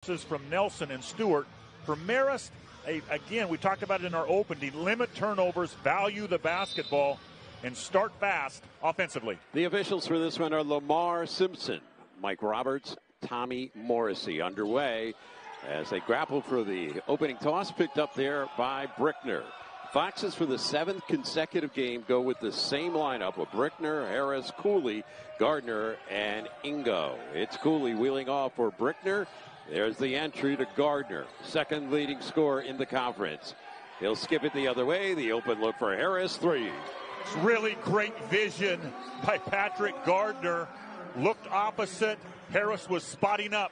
From Nelson and Stewart. For Marist, again, we talked about it in our opening, limit turnovers, value the basketball, and start fast offensively. The officials for this one are Lamar Simpson, Mike Roberts, Tommy Morrissey. Underway as they grapple for the opening toss, picked up there by Brickner. Foxes for the 7th consecutive game go with the same lineup of Brickner, Harris, Cooley, Gardner, and Ingo. It's Cooley wheeling off for Brickner. There's the entry to Gardner, second leading scorer in the conference. He'll skip it the other way. The open look for Harris, 3. It's really great vision by Patrick Gardner. Looked opposite. Harris was spotting up.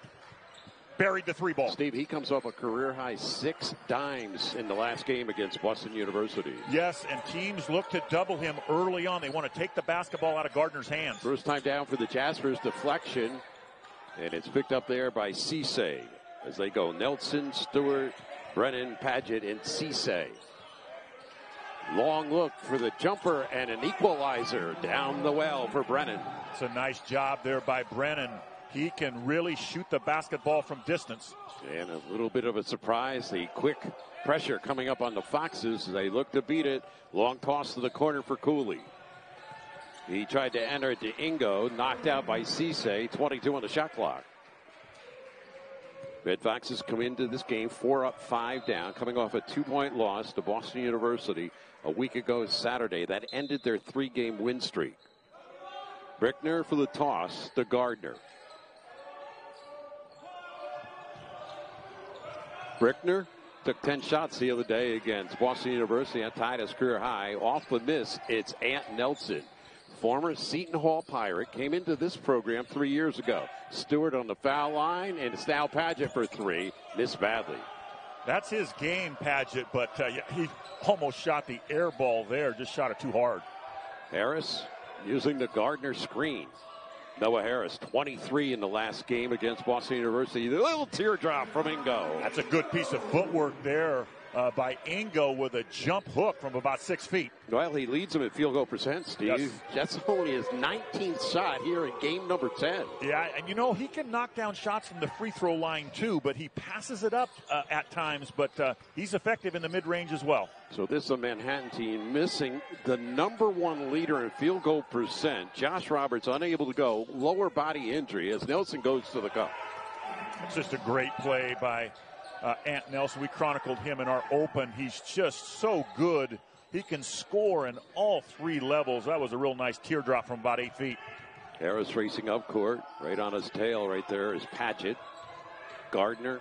Buried the 3 ball. Steve, he comes off a career-high 6 dimes in the last game against Boston University. Yes, and teams look to double him early on. They want to take the basketball out of Gardner's hands. First time down for the Jaspers, deflection. And it's picked up there by Cisse as they go Nelson, Stewart, Brennan, Paget, and Cisse. Long look for the jumper and an equalizer down the well for Brennan. It's a nice job there by Brennan. He can really shoot the basketball from distance. And a little bit of a surprise. The quick pressure coming up on the Foxes as they look to beat it. Long toss to the corner for Cooley. He tried to enter it to Ingo, knocked out by Cisse, 22 on the shot clock. Red Foxes come into this game 4 up, 5 down, coming off a 2-point loss to Boston University a week ago Saturday. That ended their 3-game win streak. Brickner for the toss to Gardner. Brickner took 10 shots the other day against Boston University and tied his career high. Off the miss, it's Ant Nelson. Former Seton Hall Pirate, came into this program 3 years ago. Stewart on the foul line, and it's now Paget for 3. Missed badly. That's his game, Paget, but he almost shot the air ball there. Just shot it too hard. Harris using the Gardner screen. Noah Harris, 23 in the last game against Boston University. The little teardrop from Ingo. That's a good piece of footwork there by Ingo with a jump hook from about 6 feet. Well, he leads them at field goal percent, Steve. Yes. That's only his 19th shot here in game number 10. Yeah, and you know, he can knock down shots from the free throw line too, but he passes it up at times, but he's effective in the mid-range as well. So this is a Manhattan team missing the ant leader in field goal percent. Josh Roberts unable to go, lower body injury as Nelson goes to the cup. It's just a great play by Ant Nelson. We chronicled him in our open. He's just so good. He can score in all 3 levels. That was a real nice teardrop from about 8 feet. Harris racing up court. Right on his tail right there is Paget. Gardner,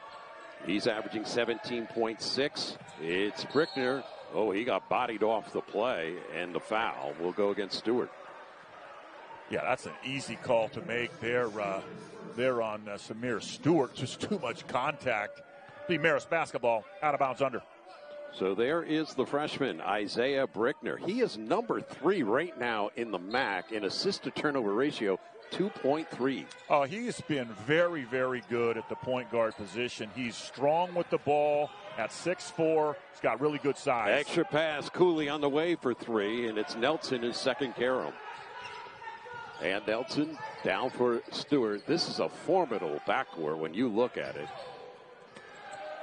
he's averaging 17.6. It's Brickner. Oh, he got bodied off the play, and the foul will go against Stewart. Yeah, that's an easy call to make there. There on Samir Stewart. Just too much contact. Be Marist basketball, out of bounds under. So there is the freshman, Isaiah Brickner. He is number 3 right now in the MAC in assist to turnover ratio, 2.3. Oh, he's been very, very good at the point guard position. He's strong with the ball at 6'4". He's got really good size. Extra pass, Cooley on the way for 3, and it's Nelson in second carom. And Nelson down for Stewart. This is a formidable backcourt when you look at it.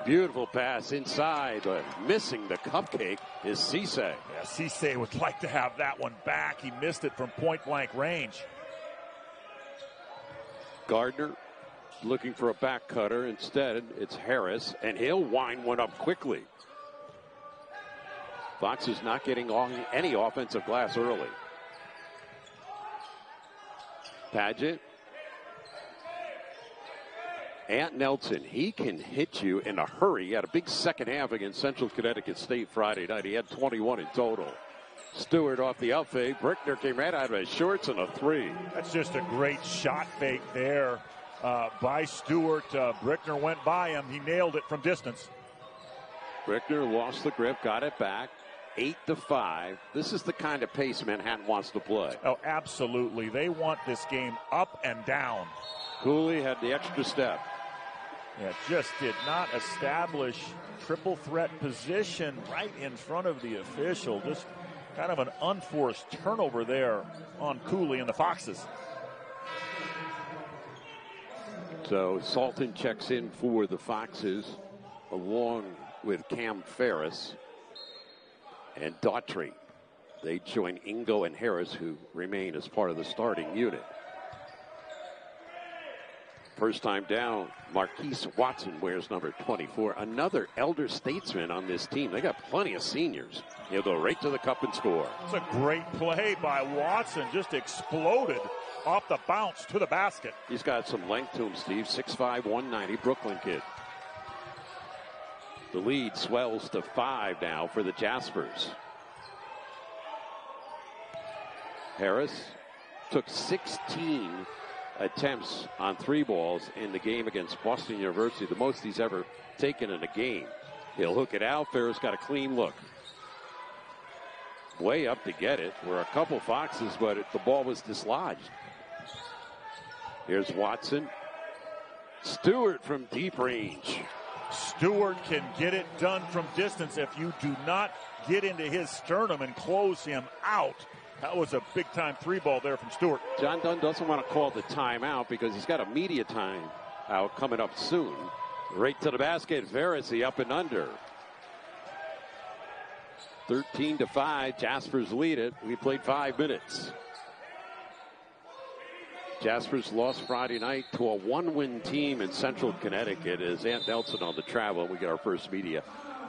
Beautiful pass inside, but missing the cupcake is Cisse. Yeah, Cisse would like to have that one back. He missed it from point-blank range. Gardner looking for a back cutter. Instead, it's Harris, and he'll wind one up quickly. Fox is not getting any offensive glass early. Paget. Ant Nelson, he can hit you in a hurry. He had a big second half against Central Connecticut State Friday night. He had 21 in total. Stewart off the out fake. Brickner came right out of his shorts and a 3. That's just a great shot fake there by Stewart. Brickner went by him. He nailed it from distance. Brickner lost the grip, got it back. 8-5. This is the kind of pace Manhattan wants to play. Oh, absolutely. They want this game up and down. Cooley had the extra step. Yeah, just did not establish triple threat position right in front of the official. Just kind of an unforced turnover there on Cooley and the Foxes. So So Salton checks in for the Foxes along with Cam Ferris and Daughtry. They join Ingo and Harris, who remain as part of the starting unit. First time down, Marquise Watson wears number 24. Another elder statesman on this team. They got plenty of seniors. He'll go right to the cup and score. It's a great play by Watson. Just exploded off the bounce to the basket. He's got some length to him, Steve. 6'5", 190, Brooklyn kid. The lead swells to 5 now for the Jaspers. Harris took 16 attempts on 3 balls in the game against Boston University, the most he's ever taken in a game. He'll hook it out. Ferris got a clean look. Way up to get it. Were a couple Foxes, but the ball was dislodged. Here's Watson. Stewart from deep range. Stewart can get it done from distance if you do not get into his sternum and close him out. That was a big-time 3-ball there from Stewart. John Dunn doesn't want to call the timeout because he's got a media timeout coming up soon. Right to the basket, Verisi up and under. 13-5, Jaspers lead it. We played 5 minutes. Jaspers lost Friday night to a 1-win team in Central Connecticut as Ant Nelson on the travel. We get our first media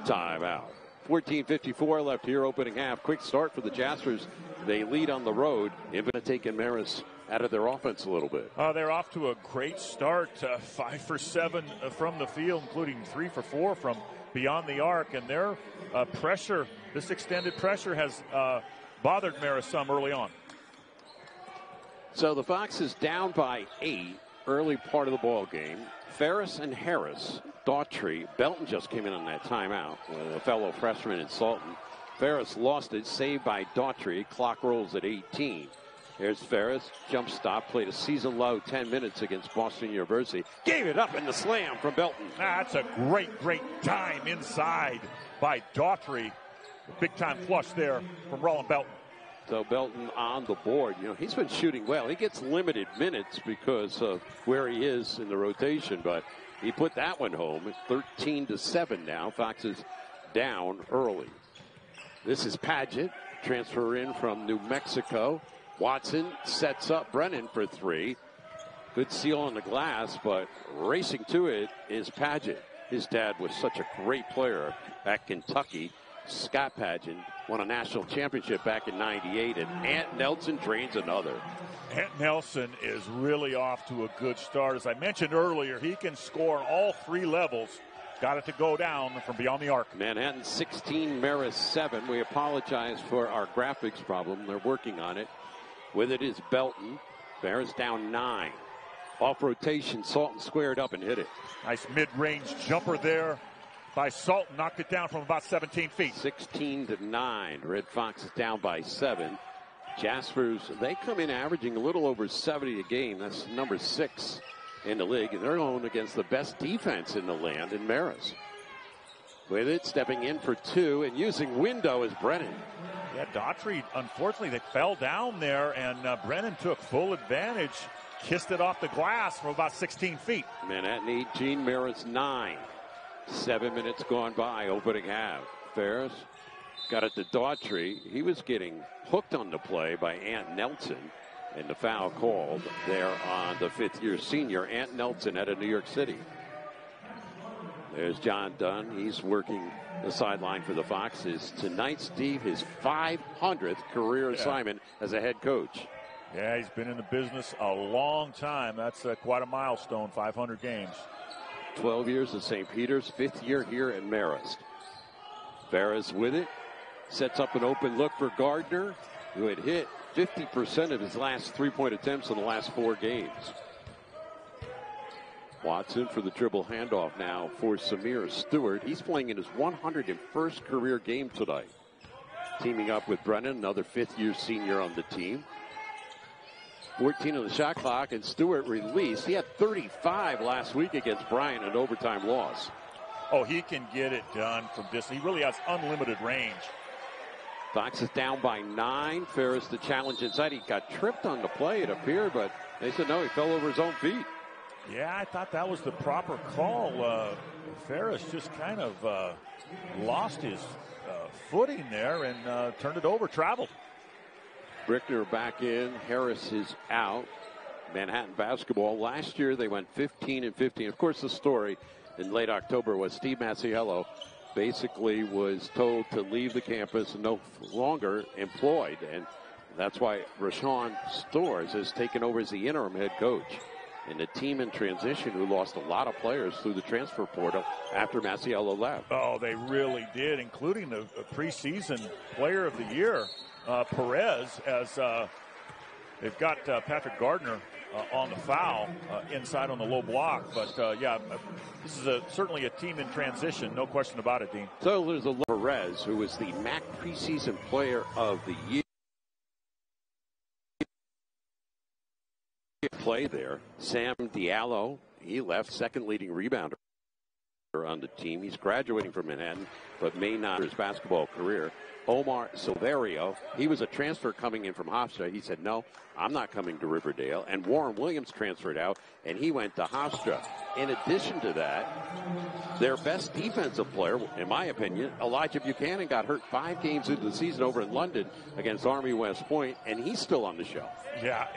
timeout. 14:54 left here, opening half. Quick start for the Jaspers. They lead on the road. They've taken Marist out of their offense a little bit. They're off to a great start. 5 for 7 from the field, including 3 for 4 from beyond the arc. And their pressure, this extended pressure, has bothered Marist some early on. So the Foxes down by 8 early part of the ball game. Ferris and Harris, Daughtry, Belton just came in on that timeout with a fellow freshman in Salton. Ferris lost it, saved by Daughtry. Clock rolls at 18. Here's Ferris, jump stop, played a season-low 10 minutes against Boston University. Gave it up in the slam from Belton. That's a great, great dime inside by Daughtry. Big-time flush there from Roland Belton. So Belton on the board. You know, he's been shooting well. He gets limited minutes because of where he is in the rotation, but he put that one home. It's 13-7 now. Foxes down early. This is Padgett, transfer in from New Mexico. Watson sets up Brennan for 3. Good seal on the glass, but racing to it is Padgett. His dad was such a great player at Kentucky. Scott Padgett won a national championship back in '98, and Ant Nelson drains another. Ant Nelson is really off to a good start. As I mentioned earlier, he can score on all 3 levels. Got it to go down from beyond the arc. Manhattan 16, Marist 7. We apologize for our graphics problem. They're working on it. With it is Belton. Marist down 9. Off rotation, Salton squared up and hit it. Nice mid-range jumper there by Salton. Knocked it down from about 17 feet. 16-9. Red Fox is down by 7. Jaspers, they come in averaging a little over 70 a game. That's number 6 in the league. And they're going against the best defense in the land in Marist. With it, stepping in for 2 and using window is Brennan. Yeah, Daughtry, unfortunately, they fell down there, and Brennan took full advantage. Kissed it off the glass from about 16 feet. Manhattan 18, Marist 9. 7 minutes gone by, opening half. Ferris got it to Daughtry. He was getting hooked on the play by Ant Nelson, and the foul called there on the 5th-year senior, Ant Nelson, out of New York City. There's John Dunn. He's working the sideline for the Foxes. Tonight, Steve, his 500th career assignment as a head coach. Yeah, he's been in the business a long time. That's quite a milestone, 500 games. 12 years at St. Peter's, 5th year here in Marist. Ferris with it. Sets up an open look for Gardner, who had hit 50% of his last 3-point attempts in the last 4 games. Watson for the dribble handoff now for Samir Stewart. He's playing in his 101st career game tonight. Teaming up with Brennan, another 5th-year senior on the team. 14 on the shot clock, and Stewart released. He had 35 last week against Bryant, an overtime loss. Oh, he can get it done from distance. He really has unlimited range. Fox is down by 9. Ferris the challenge inside. He got tripped on the play, it appeared, but they said no, he fell over his own feet. Yeah, I thought that was the proper call. Ferris just kind of lost his footing there and turned it over, traveled. Brickner back in. Harris is out. Manhattan basketball. Last year they went 15-15. Of course, the story in late October was Steve Masiello basically was told to leave the campus and no longer employed. And that's why Rashawn Storrs has taken over as the interim head coach. And the team in transition who lost a lot of players through the transfer portal after Masiello left. Oh, they really did, including the preseason player of the year, Perez, as they've got Patrick Gardner on the foul inside on the low block. But, yeah, this is certainly a team in transition, no question about it, Dean. So there's a Perez, who was the MAC preseason player of the year. Play there. Sam Diallo, he left, second leading rebounder on the team. He's graduating from Manhattan, but may not his basketball career. Omar Silverio, he was a transfer coming in from Hofstra. He said, no, I'm not coming to Riverdale. And Warren Williams transferred out, and he went to Hofstra. In addition to that, their best defensive player, in my opinion, Elijah Buchanan, got hurt 5 games into the season over in London against Army West Point, and he's still on the shelf. Yeah,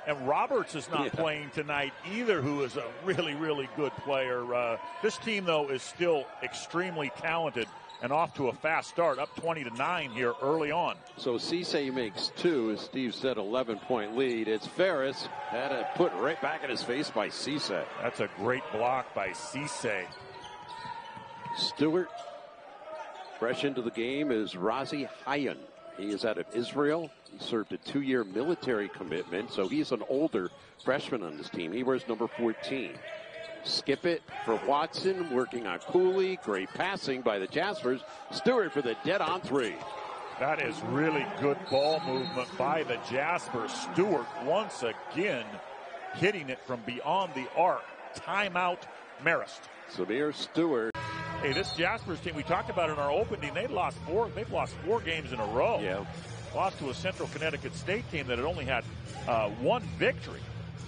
and Roberts is not playing tonight either, who is a really, really good player. This team, though, is still extremely talented and off to a fast start, up 20-9 here early on. So Cisse makes 2, as Steve said, 11-point lead. It's Ferris, had it put right back in his face by Cisse. That's a great block by Cisse. Stewart, fresh into the game, is Razi Hayan. He is out of Israel. He served a 2-year military commitment, so he's an older freshman on this team. He wears number 14. Skip it for Watson, working on Cooley. Great passing by the Jaspers. Stewart for the dead-on 3. That is really good ball movement by the Jaspers. Stewart once again hitting it from beyond the arc. Timeout, Marist. Samir Stewart. Hey, this Jaspers team, we talked about in our opening, they've lost 4 games in a row. Yeah. Lost to a Central Connecticut State team that had only had 1 victory.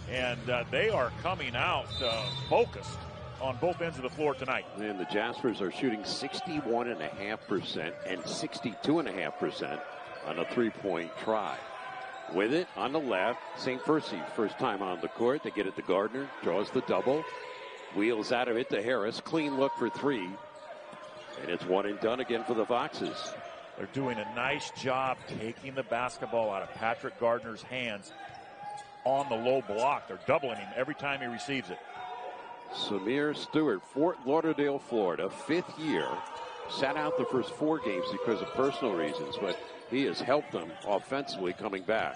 And they are coming out focused on both ends of the floor tonight. And the Jaspers are shooting 61.5% and 62.5% on a 3-point try. With it on the left, St. Percy, first time on the court. They get it to Gardner, draws the double, wheels out of it to Harris. Clean look for 3. And it's 1 and done again for the Foxes. They're doing a nice job taking the basketball out of Patrick Gardner's hands on the low block. They're doubling him every time he receives it. Samir Stewart, Fort Lauderdale, Florida, 5th year. Sat out the first 4 games because of personal reasons, but he has helped them offensively coming back.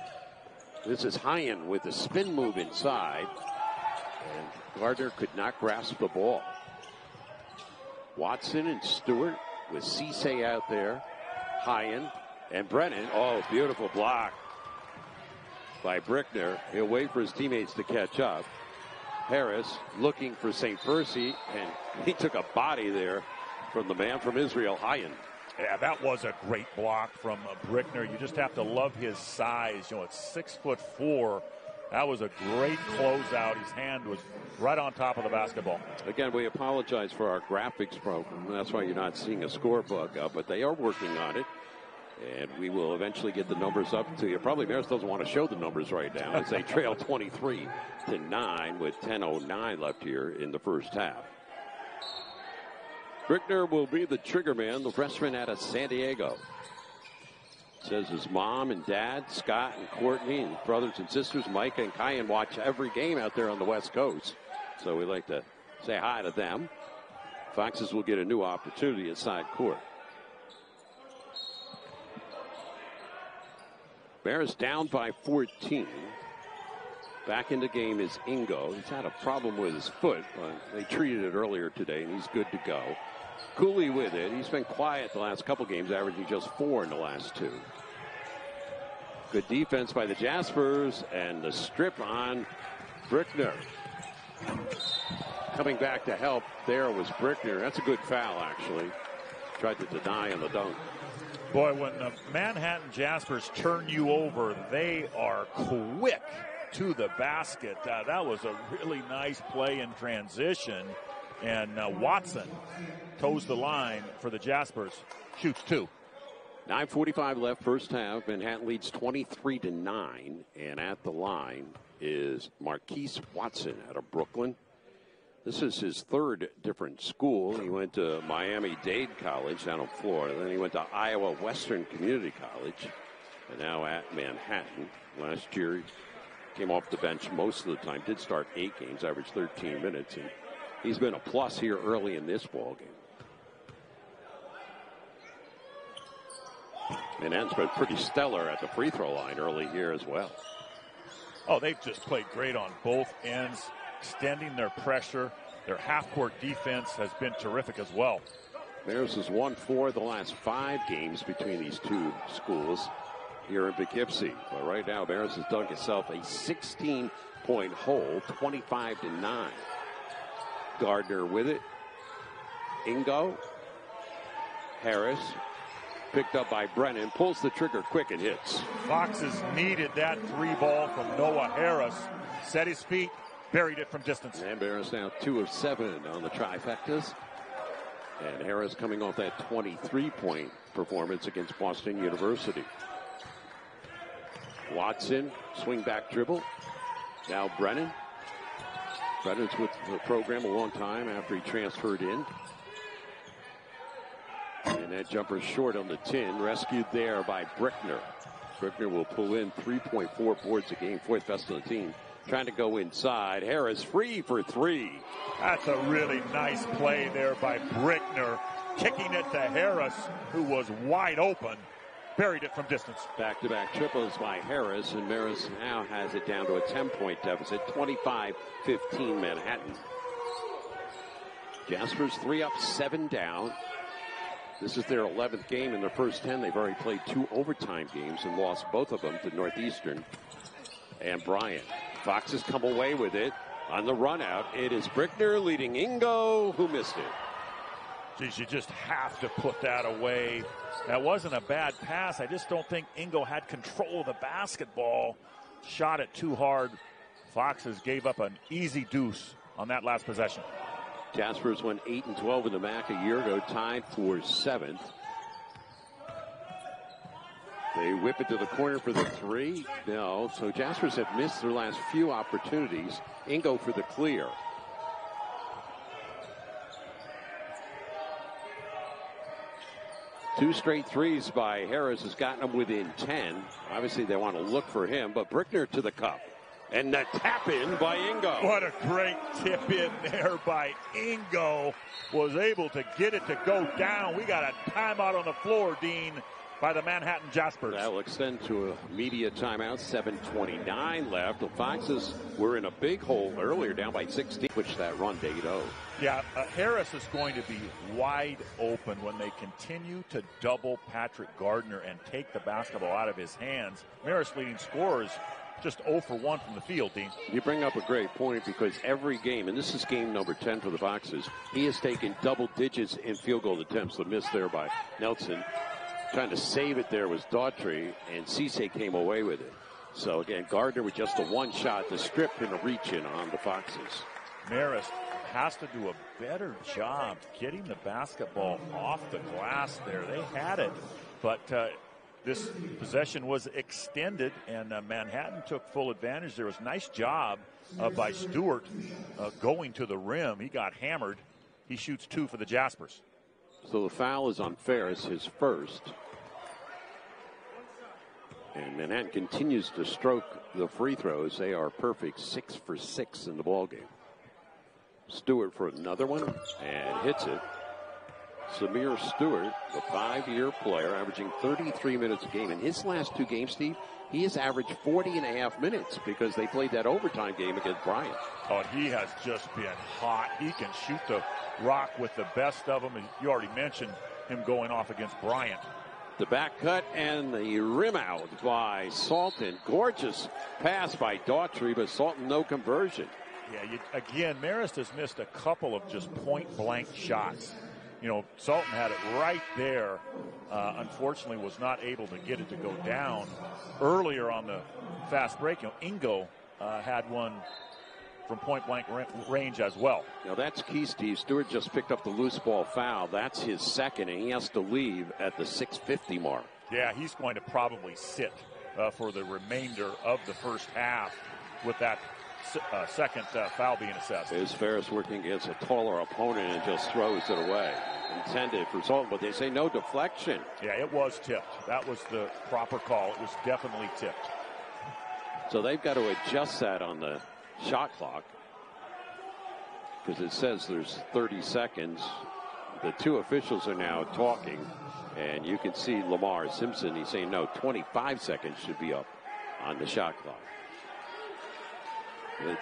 This is Hyan with the spin move inside, and Gardner could not grasp the ball. Watson and Stewart with Cisse out there. Hyan and Brennan. Oh, beautiful block by Brickner. He'll wait for his teammates to catch up. Harris looking for St. Percy, and he took a body there from the man from Israel, Hyan. Yeah, that was a great block from Brickner. You just have to love his size. You know, it's 6'4". That was a great closeout. His hand was right on top of the basketball. Again, we apologize for our graphics program. That's why you're not seeing a scorebook up, but they are working on it. And we will eventually get the numbers up to you. Probably Marist doesn't want to show the numbers right now as they trail 23-9 with 10:09 left here in the first half. Brickner will be the trigger man, the freshman out of San Diego. Says his mom and dad, Scott and Courtney, and brothers and sisters, Micah and Kyan, watch every game out there on the West Coast. So we'd like to say hi to them. Foxes will get a new opportunity at side court. Bears down by 14. Back in the game is Ingo. He's had a problem with his foot, but they treated it earlier today, and he's good to go. Cooley with it. He's been quiet the last couple games, averaging just 4 in the last 2. Good defense by the Jaspers, and the strip on Brickner. Coming back to help there was Brickner. That's a good foul, actually. Tried to deny on the dunk. Boy, when the Manhattan Jaspers turn you over, they are quick to the basket. That was a really nice play in transition. And Watson toes the line for the Jaspers. Shoots 2. 9:45 left first half. Manhattan leads 23-9. And at the line is Marquise Watson out of Brooklyn. This is his third different school. He went to Miami-Dade College down in Florida. Then he went to Iowa Western Community College. And now at Manhattan. Last year, he came off the bench most of the time. Did start 8 games, averaged 13 minutes. And he's been a plus here early in this ball game. Manhattan's been pretty stellar at the free throw line early here as well. Oh, they've just played great on both ends, extending their pressure. Their half-court defense has been terrific as well. Marist has won 4 of the last 5 games between these two schools here in Poughkeepsie. But right now, Marist has dug himself a 16-point hole, 25-9. Gardner with it. Ingo. Harris. Picked up by Brennan. Pulls the trigger quick and hits. Foxes needed that 3 ball from Noah Harris. Set his feet, buried it from distance. And Marist now 2 of 7 on the trifectas. And Harris coming off that 23-point performance against Boston University. Watson, swing back dribble. Now Brennan. Brennan's with the program a long time after he transferred in. And that jumper short on the 10, rescued there by Brickner. Brickner will pull in 3.4 boards a game, 4th best on the team. Trying to go inside. Harris free for 3. That's a really nice play there by Brickner. Kicking it to Harris, who was wide open. Buried it from distance. Back-to-back triples by Harris, and Marist now has it down to a 10-point deficit, 25-15 Manhattan. Jaspers 3 up, 7 down. This is their 11th game in their first 10. They've already played 2 overtime games and lost both of them to Northeastern and Bryant. Foxes come away with it on the run out. It is Brickner leading Ingo, who missed it. Geez, you just have to put that away. That wasn't a bad pass. I just don't think Ingo had control of the basketball. Shot it too hard. Foxes gave up an easy deuce on that last possession. Jaspers went 8-12 in the MAC a year ago, tied for 7th. They whip it to the corner for the 3. No, so Jaspers have missed their last few opportunities. Ingo for the clear. Two straight threes by Harris has gotten them within 10. Obviously, they want to look for him, but Brickner to the cup. And the tap in by Ingo. What a great tip in there by Ingo. Was able to get it to go down. We got a timeout on the floor, Dean, by the Manhattan Jaspers. That will extend to a media timeout. 7:29 left. The Foxes were in a big hole earlier, down by 16, which that run to 8-0. Yeah, Harris is going to be wide open when they continue to double Patrick Gardner and take the basketball out of his hands. Marist leading scorers just 0 for 1 from the field, Dean. You bring up a great point because every game, and this is game number 10 for the Foxes, he has taken double digits in field goal attempts. The miss there by Nelson. Trying to save it there was Daughtry, and Cisse came away with it. So again, Gardner with just a 1 shot to strip and a reach in on the Foxes. Marist has to do a better job getting the basketball off the glass there. They had it, but this possession was extended, and Manhattan took full advantage. There was a nice job by Stewart going to the rim. He got hammered. He shoots 2 for the Jaspers. So the foul is on Ferris, his first. And Manhattan continues to stroke the free throws. They are perfect, 6 for 6 in the ballgame. Stewart for another one, and hits it. Samir Stewart, the 5-year player, averaging 33 minutes a game. In his last 2 games, Steve, he has averaged 40.5 minutes because they played that overtime game against Bryant. Oh, he has just been hot. He can shoot the rock with the best of them. You already mentioned him going off against Bryant. The back cut and the rim out by Salton. Gorgeous pass by Daughtry, but Salton no conversion. Yeah, again, Marist has missed a couple of just point-blank shots. You know, Salton had it right there. Unfortunately, was not able to get it to go down earlier on the fast break. You know, Ingo had one from point-blank range as well. Now that's key, Steve. Stewart just picked up the loose ball foul. That's his second, and he has to leave at the 6:50 mark. Yeah, he's going to probably sit for the remainder of the first half with that second foul being assessed. Is Ferris working against a taller opponent and just throws it away. Intended for Sultan, but they say no deflection. Yeah, it was tipped. That was the proper call. It was definitely tipped. So they've got to adjust that on the shot clock because it says there's 30 seconds. The two officials are now talking, and you can see Lamar Simpson. He's saying no, 25 seconds should be up on the shot clock.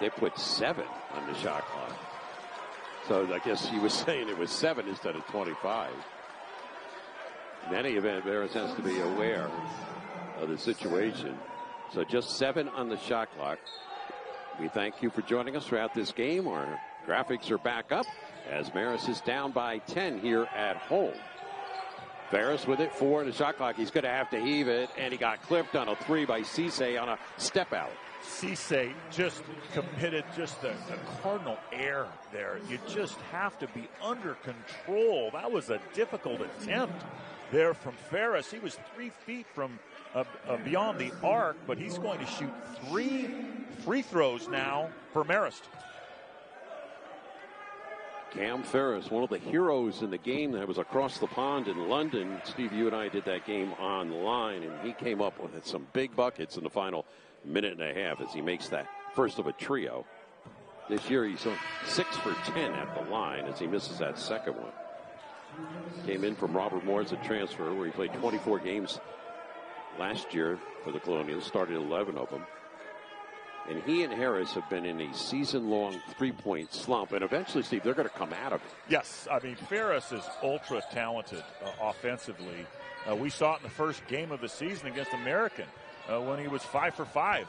They put 7 on the shot clock. So I guess he was saying it was 7 instead of 25. In any event, Marist has to be aware of the situation. So just 7 on the shot clock. We thank you for joining us throughout this game. Our graphics are back up as Marist is down by 10 here at home. Ferris with it, 4 in the shot clock. He's going to have to heave it, and he got clipped on a 3 by Cisse on a step out. Cisse just committed just a cardinal error there. You just have to be under control. That was a difficult attempt there from Ferris. He was 3 feet from beyond the arc, but he's going to shoot 3 free throws now for Marist. Cam Ferris, one of the heroes in the game that was across the pond in London. Steve, you and I did that game online, and he came up with some big buckets in the final minute and a half as he makes that first of a trio. This year he's 6 for 10 at the line as he misses that second one. Came in from Robert Moore's a transfer where he played 24 games last year for the Colonials, started 11 of them. And he and Harris have been in a season-long three-point slump, and eventually, Steve, they're going to come out of it. Yes, I mean, Ferris is ultra-talented offensively. We saw it in the first game of the season against American when he was 5 for 5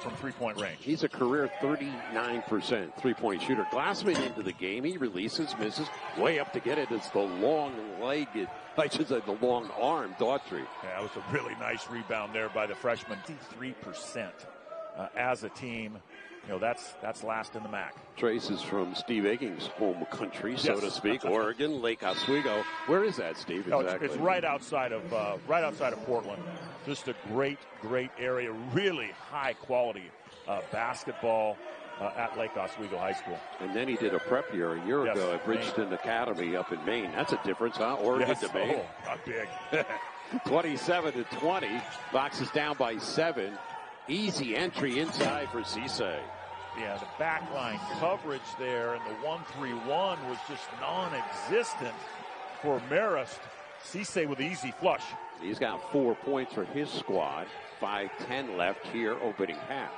from three-point range. He's a career 39% three-point shooter. Glassman into the game. He releases, misses, way up to get it. It's the long-legged, I should say the long-armed Daughtry. Yeah, it was a really nice rebound there by the freshman. 3% as a team. You know, that's last in the MAC. Trace is from Steve Egging's home country, so to speak, Oregon, Lake Oswego. Where is that, Steve? Exactly. It's right outside of Portland. Just a great area. Really high quality basketball at Lake Oswego High School. And then he did a prep year a year ago at Bridgeton Academy up in Maine. That's a difference, huh? Oregon to Maine. Oh, not big. 27-20. Fox is down by 7. Easy entry inside for Cisse. Yeah, the backline coverage there and the 1-3-1 was just non-existent for Marist. Cisse with the easy flush. He's got 4 points for his squad. 5:10 left here, opening half.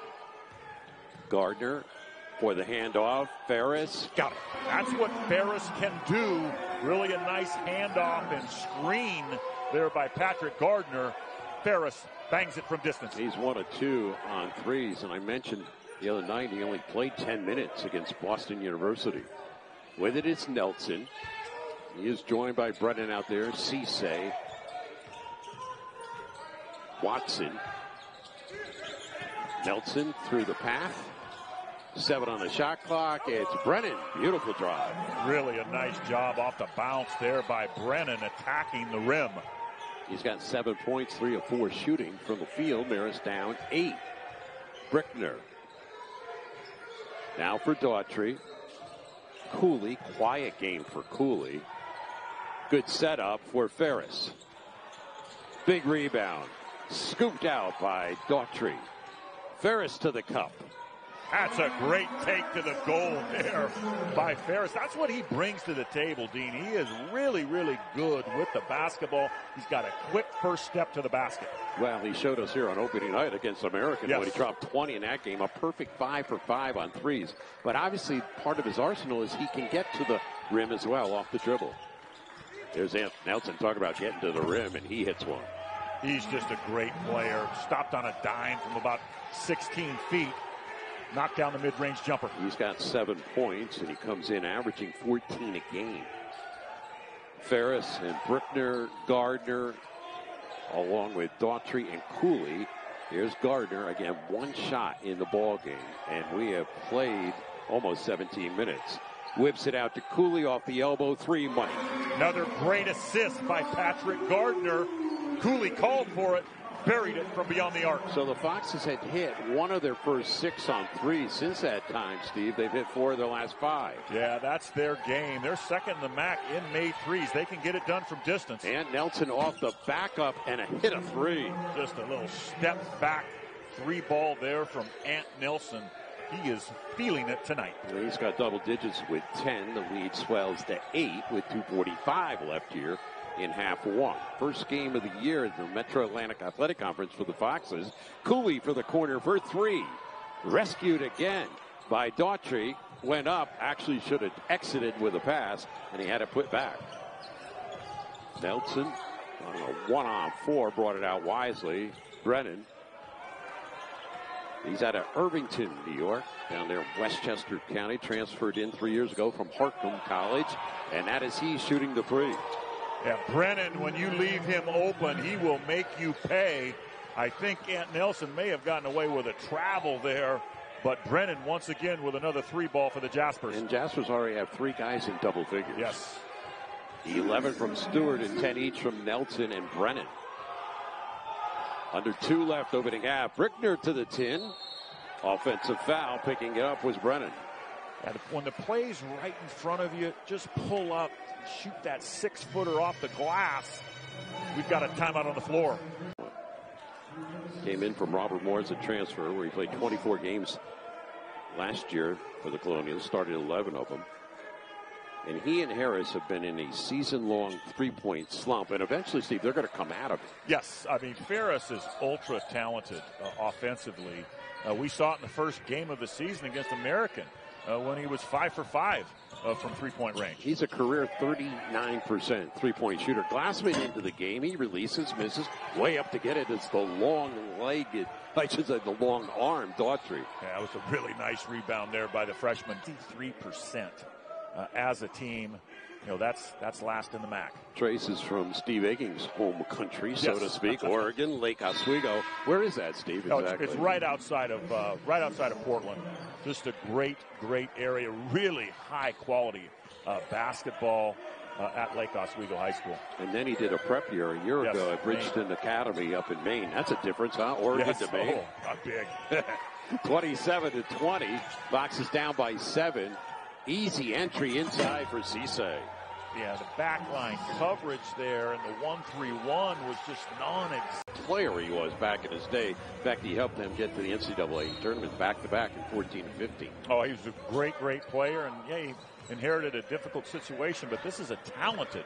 Gardner for the handoff. Ferris got it. That's what Ferris can do. Really a nice handoff and screen there by Patrick Gardner. Ferris bangs it from distance. He's 1 of 2 on threes, and I mentioned the other night he only played 10 minutes against Boston University. With it is Nelson. He is joined by Brennan out there, Cisse, Watson. Nelson through the path. 7 on the shot clock. It's Brennan. Beautiful drive. Really a nice job off the bounce there by Brennan attacking the rim. He's got 7 points, 3 of 4 shooting from the field. Marist down 8. Brickner. Now for Daughtry. Cooley, quiet game for Cooley. Good setup for Ferris. Big rebound. Scooped out by Daughtry. Ferris to the cup. That's a great take to the goal there by Ferris. That's what he brings to the table, Dean. He is really good with the basketball. He's got a quick first step to the basket. Well, he showed us here on opening night against American yes. when he dropped 20 in that game. A perfect 5 for 5 on threes. But obviously part of his arsenal is he can get to the rim as well off the dribble. There's Nelson talking about getting to the rim, and he hits one. He's just a great player. Stopped on a dime from about 16 feet. Knocked down the mid-range jumper. He's got 7 points, and he comes in averaging 14 a game. Ferris and Brickner, Gardner, along with Daughtry and Cooley, Here's Gardner again, one shot in the ball game, and we have played almost 17 minutes. Whips it out to Cooley off the elbow, 3 money. Another great assist by Patrick Gardner. Cooley called for it, buried it from beyond the arc. So the Foxes had hit one of their first 6 on 3 since that time, Steve. They've hit 4 of their last 5. Yeah, that's their game. They're second in the MAC in made threes. They can get it done from distance. And Nelson off the backup and a hit a 3. Just a little step back 3 ball there from Ant Nelson. He is feeling it tonight. He's got double digits with 10. The lead swells to 8 with 2:45 left here in half 1. First game of the year at the Metro Atlantic Athletic Conference for the Foxes. Cooley for the corner for 3. Rescued again by Daughtry. Went up, actually should have exited with a pass, and he had it put back. Nelson on a 1-on-4 brought it out wisely. Brennan. He's out of Irvington, New York, down there in Westchester County, transferred in 3 years ago from Hartcomb College, and that is he shooting the 3. Yeah, Brennan, when you leave him open, he will make you pay. I think Ant Nelson may have gotten away with a travel there, but Brennan once again with another 3 ball for the Jaspers. And Jaspers already have 3 guys in double figures. Yes. 11 from Stewart and 10 each from Nelson and Brennan. Under 2 left, opening half. Brickner to the tin. Offensive foul. Picking it up was Brennan. And when the play's right in front of you, just pull up, shoot that 6-footer off the glass. We've got a timeout on the floor. Came in from Robert Morris, a transfer, where he played 24 games last year for the Colonials. Started 11 of them. And he and Harris have been in a season-long three-point slump. And eventually, Steve, they're going to come out of it. Yes. I mean, Ferris is ultra-talented offensively. We saw it in the first game of the season against American when he was 5 for 5 from three-point range. He's a career 39% three-point shooter. Glassman into the game. He releases, misses, way up to get it. It's the long-legged, I should say the long-armed Daughtry. Yeah, it was a really nice rebound there by the freshman. 3% as a team. You know, that's last in the MAC. Trace is from Steve Egging's home country, so to speak. Oregon, Lake Oswego. Where is that, Steve? Exactly. It's right outside of Portland. Just a great area. Really high quality basketball at Lake Oswego High School. And then he did a prep year a year ago at Bridgeton Academy up in Maine. That's a difference, huh? Oregon to Maine. Oh, not big. 27-20. Foxes down by 7. Easy entry inside for Cisse. Yeah, the backline coverage there and the 1-3-1 was just non-existent. Player he was back in his day. In fact, he helped them get to the NCAA tournament back-to-back in 14 and 15. Oh, he was a great player, and yeah, he inherited a difficult situation, but this is a talented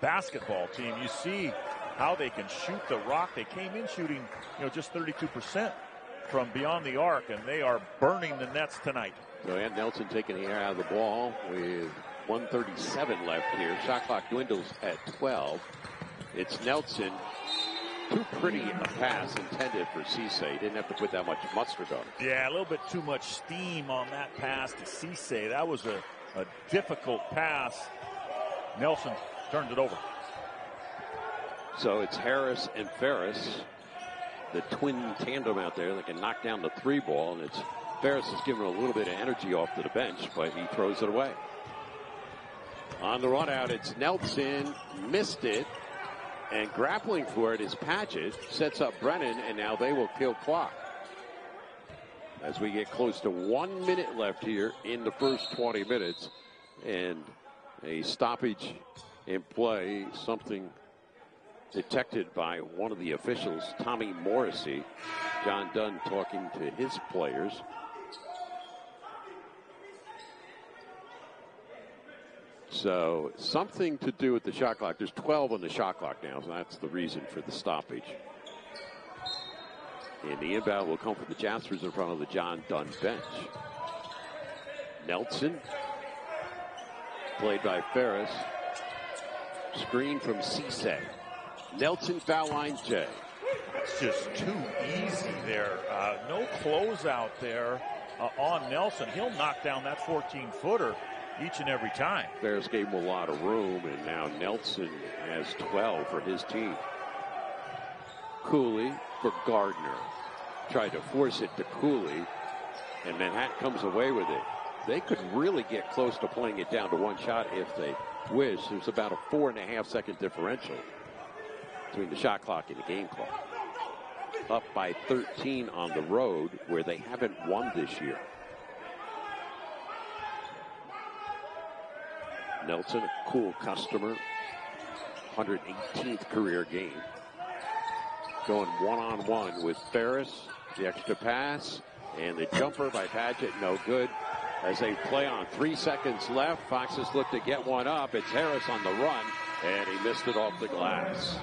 basketball team. You see how they can shoot the rock. They came in shooting, just 32% from beyond the arc, and they are burning the nets tonight. So Ant Nelson taking the air out of the ball with 1:37 left here. Shot clock dwindles at 12. It's Nelson. Too pretty a pass intended for Cisse. Didn't have to put that much mustard on it. Yeah, a little bit too much steam on that pass to Cisse. That was a difficult pass. Nelson turned it over. So it's Harris and Ferris, the twin tandem out there that can knock down the 3 ball, and it's Ferris is giving a little bit of energy off to the bench, but he throws it away. On the run out, it's Nelson. Missed it. And grappling for it is Padgett. Sets up Brennan, and now they will kill clock. As we get close to 1 minute left here in the first 20 minutes. And a stoppage in play. Something detected by one of the officials, Tommy Morrissey. John Dunn talking to his players. So something to do with the shot clock. There's 12 on the shot clock now, so that's the reason for the stoppage. And the inbound will come from the Jaspers in front of the John Dunn bench. Nelson, played by Ferris. Screen from Cisse. Nelson foul line Jay. It's just too easy there. No closeout there on Nelson. He'll knock down that 14-footer. Each and every time. Ferris gave him a lot of room, and now Nelson has 12 for his team. Cooley for Gardner. tried to force it to Cooley, and Manhattan comes away with it. They could really get close to playing it down to one shot if they wish. There's about a 4.5-second differential between the shot clock and the game clock. Up by 13 on the road, where they haven't won this year. Nelson, a cool customer, 118th career game. Going one-on-one with Ferris. The extra pass and the jumper by Padgett, no good. As they play on 3 seconds left, Foxes look to get one up. It's Harris on the run, and he missed it off the glass.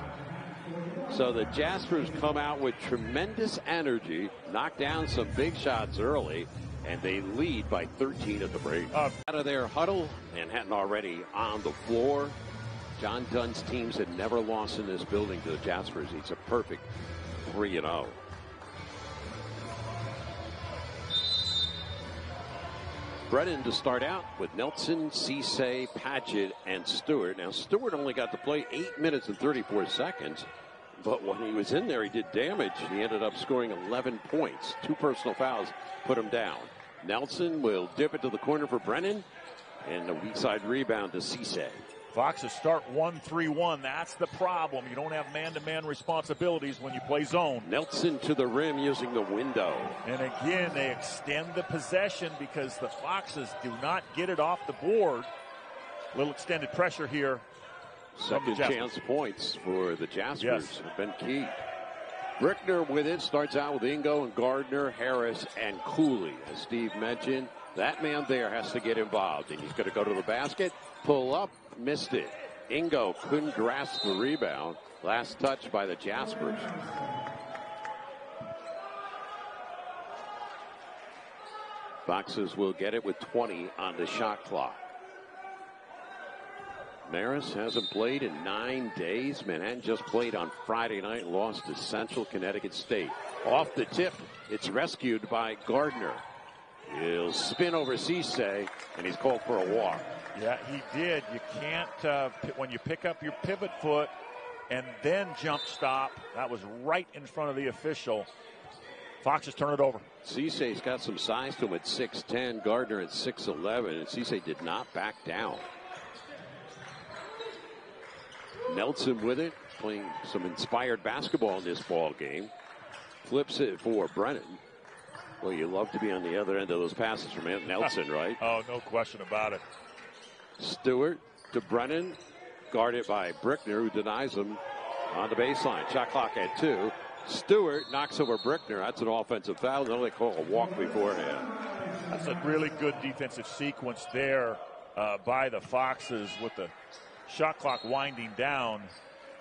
So the Jaspers come out with tremendous energy, knock down some big shots early, and they lead by 13 at the break. Out of their huddle, Manhattan already on the floor. John Dunn's teams had never lost in this building to the Jaspers. It's a perfect 3-0. Brennan to start out with Nelson, Cisse, Padgett, and Stewart. Now, Stewart only got to play 8 minutes and 34 seconds, but when he was in there, he did damage. He ended up scoring 11 points. 2 personal fouls put him down. Nelson will dip it to the corner for Brennan, and a weak side rebound to Cisse. Foxes start 1-3-1. That's the problem. You don't have man-to-man responsibilities when you play zone. Nelson to the rim using the window. And again, they extend the possession because the Foxes do not get it off the board. Little extended pressure here. Second chance points for the Jaspers have been key. Brickner with it, starts out with Ingo and Gardner, Harris, and Cooley. As Steve mentioned, that man there has to get involved, and he's going to go to the basket, pull up, missed it. Ingo couldn't grasp the rebound. Last touch by the Jaspers. Foxes will get it with 20 on the shot clock. Marist hasn't played in 9 days. Manhattan just played on Friday night and lost to Central Connecticut State. Off the tip, it's rescued by Gardner. He'll spin over Cisse, and he's called for a walk. Yeah, he did. You can't, when you pick up your pivot foot and then jump stop, that was right in front of the official. Foxes turn it over. Cisse's got some size to him at 6'10", Gardner at 6'11", and Cisse did not back down. Nelson with it, playing some inspired basketball in this ball game. Flips it for Brennan. Well, you love to be on the other end of those passes from Nelson, right? Oh, no question about it. Stewart to Brennan, guarded by Brickner, who denies him on the baseline. Shot clock at 2. Stewart knocks over Brickner. That's an offensive foul. They'll only call a walk beforehand. That's a really good defensive sequence there by the Foxes with the shot clock winding down.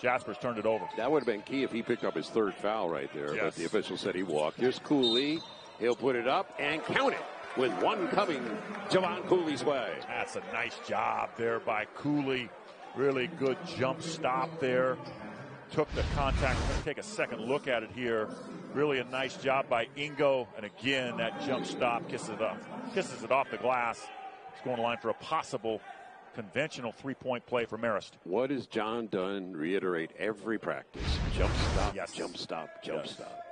Jaspers turned it over. That would have been key if he picked up his 3rd foul right there. Yes. But the official said he walked. Here's Cooley. He'll put it up and count it with one coming Javon Cooley's way. That's a nice job there by Cooley. Really good jump stop there. Took the contact. Let's take a second look at it here. Really a nice job by Ingo. And again, that jump stop kisses it off the glass. It's going to line for a possible conventional 3-point play for Marist. What does John Dunn reiterate every practice? Jump stop, yes. Jump stop, jump stop.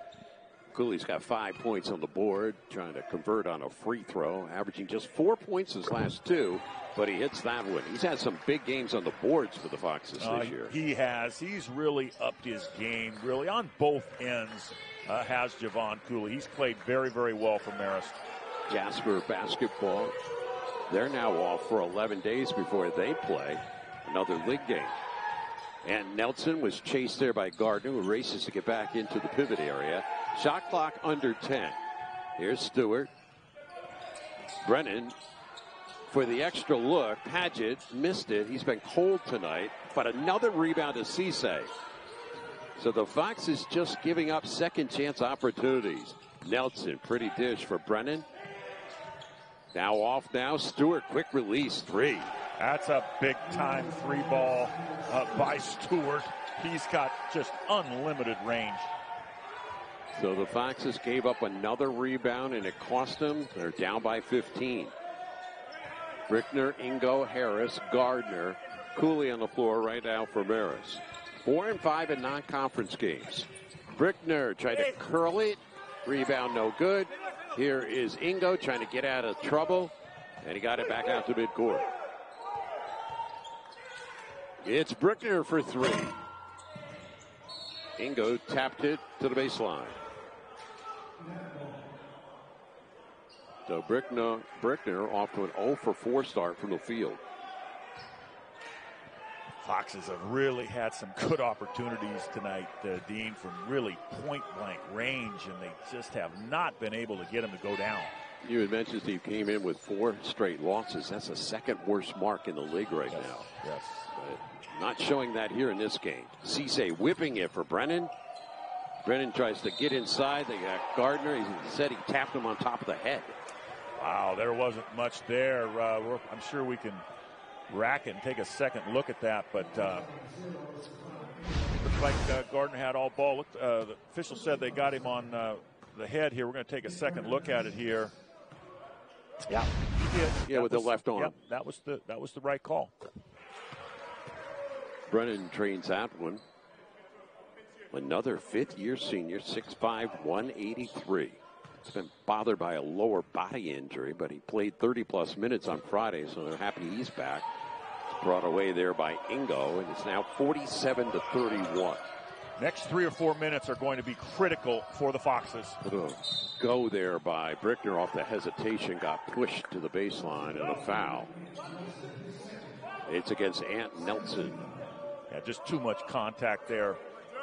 Cooley's got 5 points on the board, trying to convert on a free throw, averaging just 4 points his last 2, but he hits that one. He's had some big games on the boards for the Foxes this year. He has. He's really upped his game, really, on both ends, has Javon Cooley. He's played very, very well for Marist. Jasper basketball. They're now off for 11 days before they play another league game. And Nelson was chased there by Gardner, who races to get back into the pivot area. Shot clock under 10. Here's Stewart. Brennan for the extra look. Padgett missed it. He's been cold tonight, but another rebound to Cisse. So the Foxes just giving up second chance opportunities. Nelson, pretty dish for Brennan. Now off now. Stewart, quick release, 3. That's a big-time 3 ball by Stewart. He's got just unlimited range. So the Foxes gave up another rebound, and it cost them. They're down by 15. Brickner, Ingo, Harris, Gardner, Cooley on the floor right now for Marist. 4 and 5 in non-conference games. Brickner tried to curl it, Rebound no good. Here is Ingo trying to get out of trouble, and he got it back out to midcourt. It's Brickner for three. Ingo tapped it to the baseline. So Brickner off to an 0 for 4 start from the field. Foxes have really had some good opportunities tonight, Dean, from really point-blank range, and they just have not been able to get them to go down. You had mentioned Steve came in with 4 straight losses. That's the second worst mark in the league right now. Yes. But not showing that here in this game. Cisse whipping it for Brennan. Brennan tries to get inside. They got Gardner. He said he tapped him on top of the head. Wow, there wasn't much there. I'm sure we can rack it and take a second look at that, but looks like Gardner had all ball. The official said they got him on the head here. We're going to take a second look at it here. Yeah, he did. Yeah, with the left arm. Yep, that was the right call. Brennan trains that one. Another fifth-year senior, 6'5", 183. He's been bothered by a lower body injury, but he played 30-plus minutes on Friday, so they're happy he's back. It's brought away there by Ingo, and it's now 47-31. Next 3 or 4 minutes are going to be critical for the Foxes. Go there by Brickner off the hesitation, got pushed to the baseline, and a foul. It's against Ant Nelson. Yeah, just too much contact there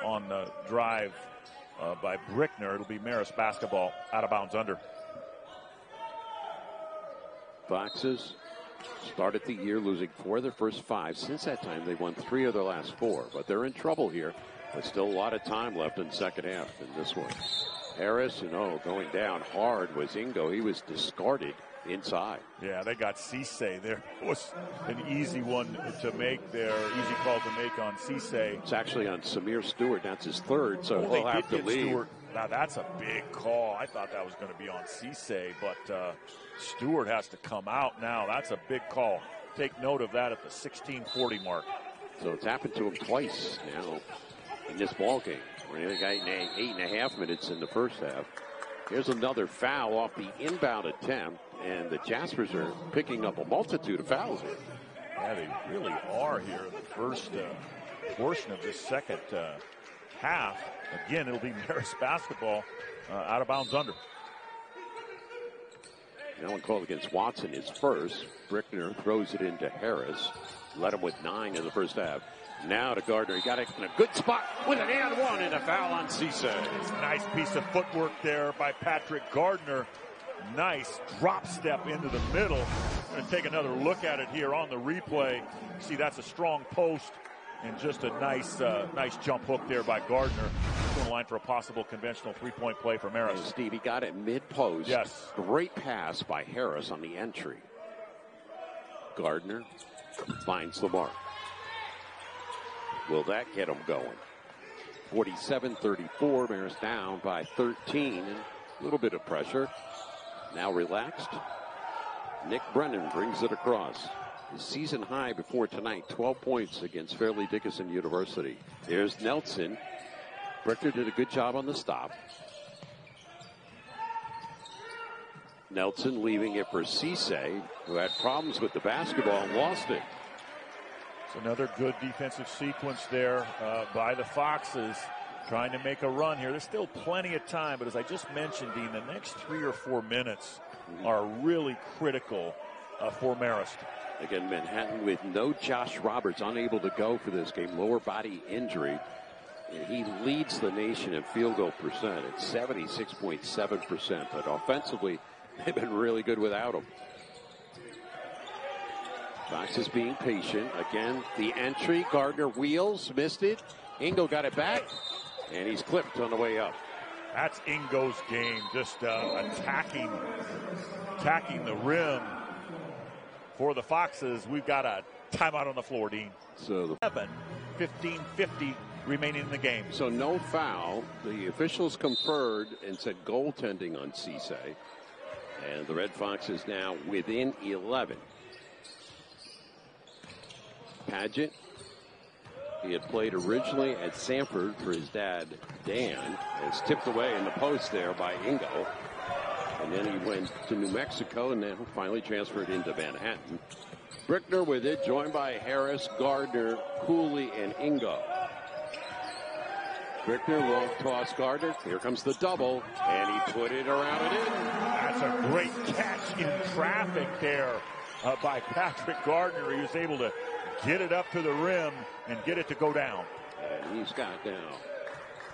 on the drive by Brickner. It'll be Marist basketball, out of bounds under. Foxes started the year losing 4 of their first 5. Since that time, they won 3 of their last 4. But they're in trouble here. There's still a lot of time left in the second half in this one. Harris, going down hard was Ingo. He was discarded inside. Yeah, they got Cisse there. It was an easy one to make there, easy call to make on Cisse. It's actually on Samir Stewart. That's his third, so he'll have to leave. Stewart. Now that's a big call. I thought that was going to be on Cisse, but Stewart has to come out now. That's a big call. Take note of that at the 16:40 mark. So it's happened to him twice now in this ball game. We only got 8.5 minutes in the first half. Here's another foul off the inbound attempt, and the Jaspers are picking up a multitude of fouls here. Yeah, they really are here in the first portion of this second half. Again, it'll be Marist basketball, out of bounds under. That one called against Watson is first. Brickner throws it into Harris. Led him with 9 in the first half. Now to Gardner. He got it in a good spot with an and one and a foul on Cisse. Nice piece of footwork there by Patrick Gardner. Nice drop step into the middle. Going to take another look at it here on the replay. See, that's a strong post and just a nice jump hook there by Gardner. Going line for a possible conventional three-point play for Marist. And Steve, he got it mid-post. Yes. Great pass by Harris on the entry. Gardner finds the mark. Will that get him going? 47-34. Marist down by 13. And a little bit of pressure. Now relaxed. Nick Brennan brings it across. His season high before tonight, 12 points against Fairleigh Dickinson University. There's Nelson. Brickner did a good job on the stop. Nelson leaving it for Cisse, who had problems with the basketball and lost it. It's another good defensive sequence there by the Foxes, trying to make a run here. There's still plenty of time, but as I just mentioned, Dean, the next 3 or 4 minutes are really critical for Marist. Again, Manhattan with no Josh Roberts, unable to go for this game, lower body injury. And he leads the nation in field goal percent at 76.7%, but offensively, they've been really good without him. Fox is being patient. Again, the entry. Gardner wheels, missed it. Ingo got it back, and he's clipped on the way up. That's Ingo's game, just attacking the rim for the Foxes. We've got a timeout on the floor, Dean. So 15:50 remaining in the game. So no foul. The officials conferred and said goaltending on Cisse. And the Red Foxes now within 11. Paget He had played originally at Sanford for his dad, Dan. It's tipped away in the post there by Ingo. And then he went to New Mexico and then finally transferred into Manhattan. Brickner with it, joined by Harris, Gardner, Cooley, and Ingo. Brickner, long toss, Gardner. Here comes the double, and he put it around and in. That's a great catch in traffic there by Patrick Gardner. He was able to get it up to the rim and get it to go down. And he's got now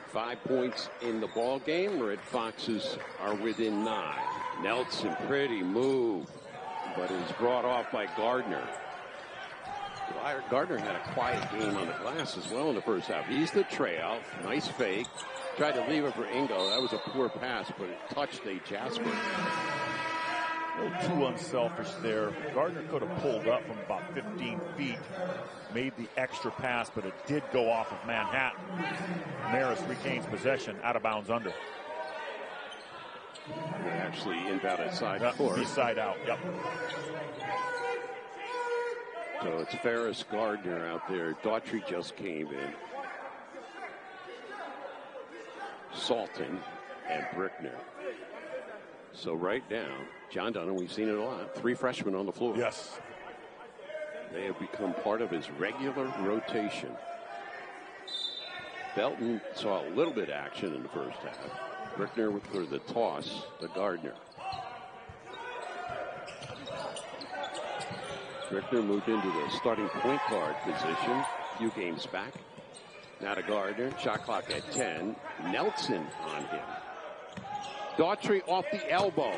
5 points in the ball game. Red Foxes are within 9. Nelson, pretty move, but is brought off by Gardner. Gardner had a quiet game on the glass as well in the first half. He's the tryout. Nice fake. Tried to leave it for Ingo. That was a poor pass, but it touched a Jaspers. A little too unselfish there. Gardner could have pulled up from about 15 feet, made the extra pass, but it did go off of Manhattan. Marist retains possession, out of bounds under. Actually inbounded side court. Side out, yep. So it's Ferris, Gardner out there. Daughtry just came in. Salton and Brickner. So right now, John Dunham, we've seen it a lot. 3 freshmen on the floor. Yes. They have become part of his regular rotation. Belton saw a little bit of action in the first half. Brickner for the toss to Gardner. Brickner moved into the starting point guard position a few games back. Now to Gardner. Shot clock at 10. Nelson on him. Daughtry off the elbow.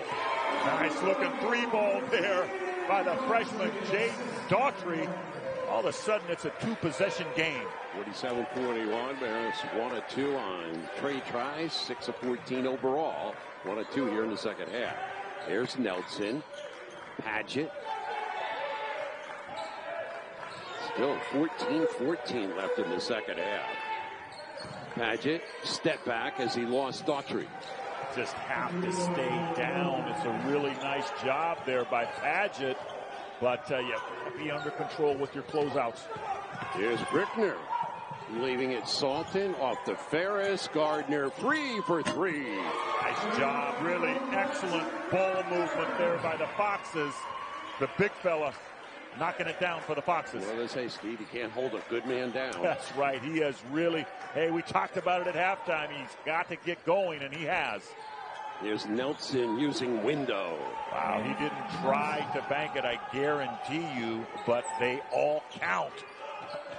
Nice looking 3-ball there by the freshman Jaden Daughtry. All of a sudden it's a 2-possession game. 47-41. There's 1 of 2 on Trey tries. 6 of 14 overall. 1 of 2 here in the second half. There's Nelson. Paget. Still 14-14 left in the second half. Paget step back as he lost Daughtry. Just have to stay down. It's a really nice job there by Paget, but you have to be under control with your closeouts. Here's Brickner leaving it Salton off the Ferris. Gardner free for 3. Nice job. Really excellent ball movement there by the Foxes. The big fella knocking it down for the Foxes. Well, they say, Steve, you can't hold a good man down. That's right. He has really, hey, we talked about it at halftime. He's got to get going, and he has. Here's Nelson using window. Wow, he didn't try to bank it, I guarantee you, but they all count.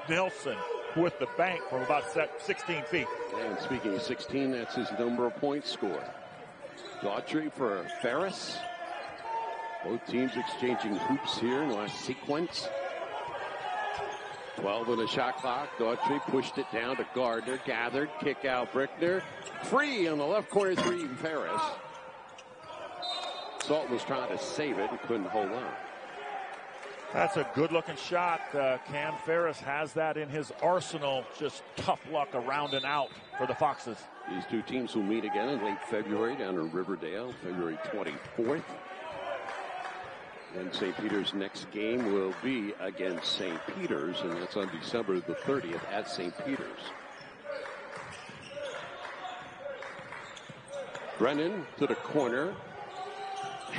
Nelson with the bank from about 16 feet. And speaking of 16, that's his number of points scored. Daughtry for Ferris. Both teams exchanging hoops here in the last sequence. 12 on the shot clock. Daughtry pushed it down to Gardner. Gathered. Kick out Brickner. Free on the left corner 3 Ferris. Salt was trying to save it and couldn't hold on. That's a good-looking shot. Cam Ferris has that in his arsenal. Just tough luck around and out for the Foxes. These two teams will meet again in late February down in Riverdale, February 24th. And St. Peter's next game will be against St. Peter's, and that's on December the 30th at St. Peter's. Brennan to the corner.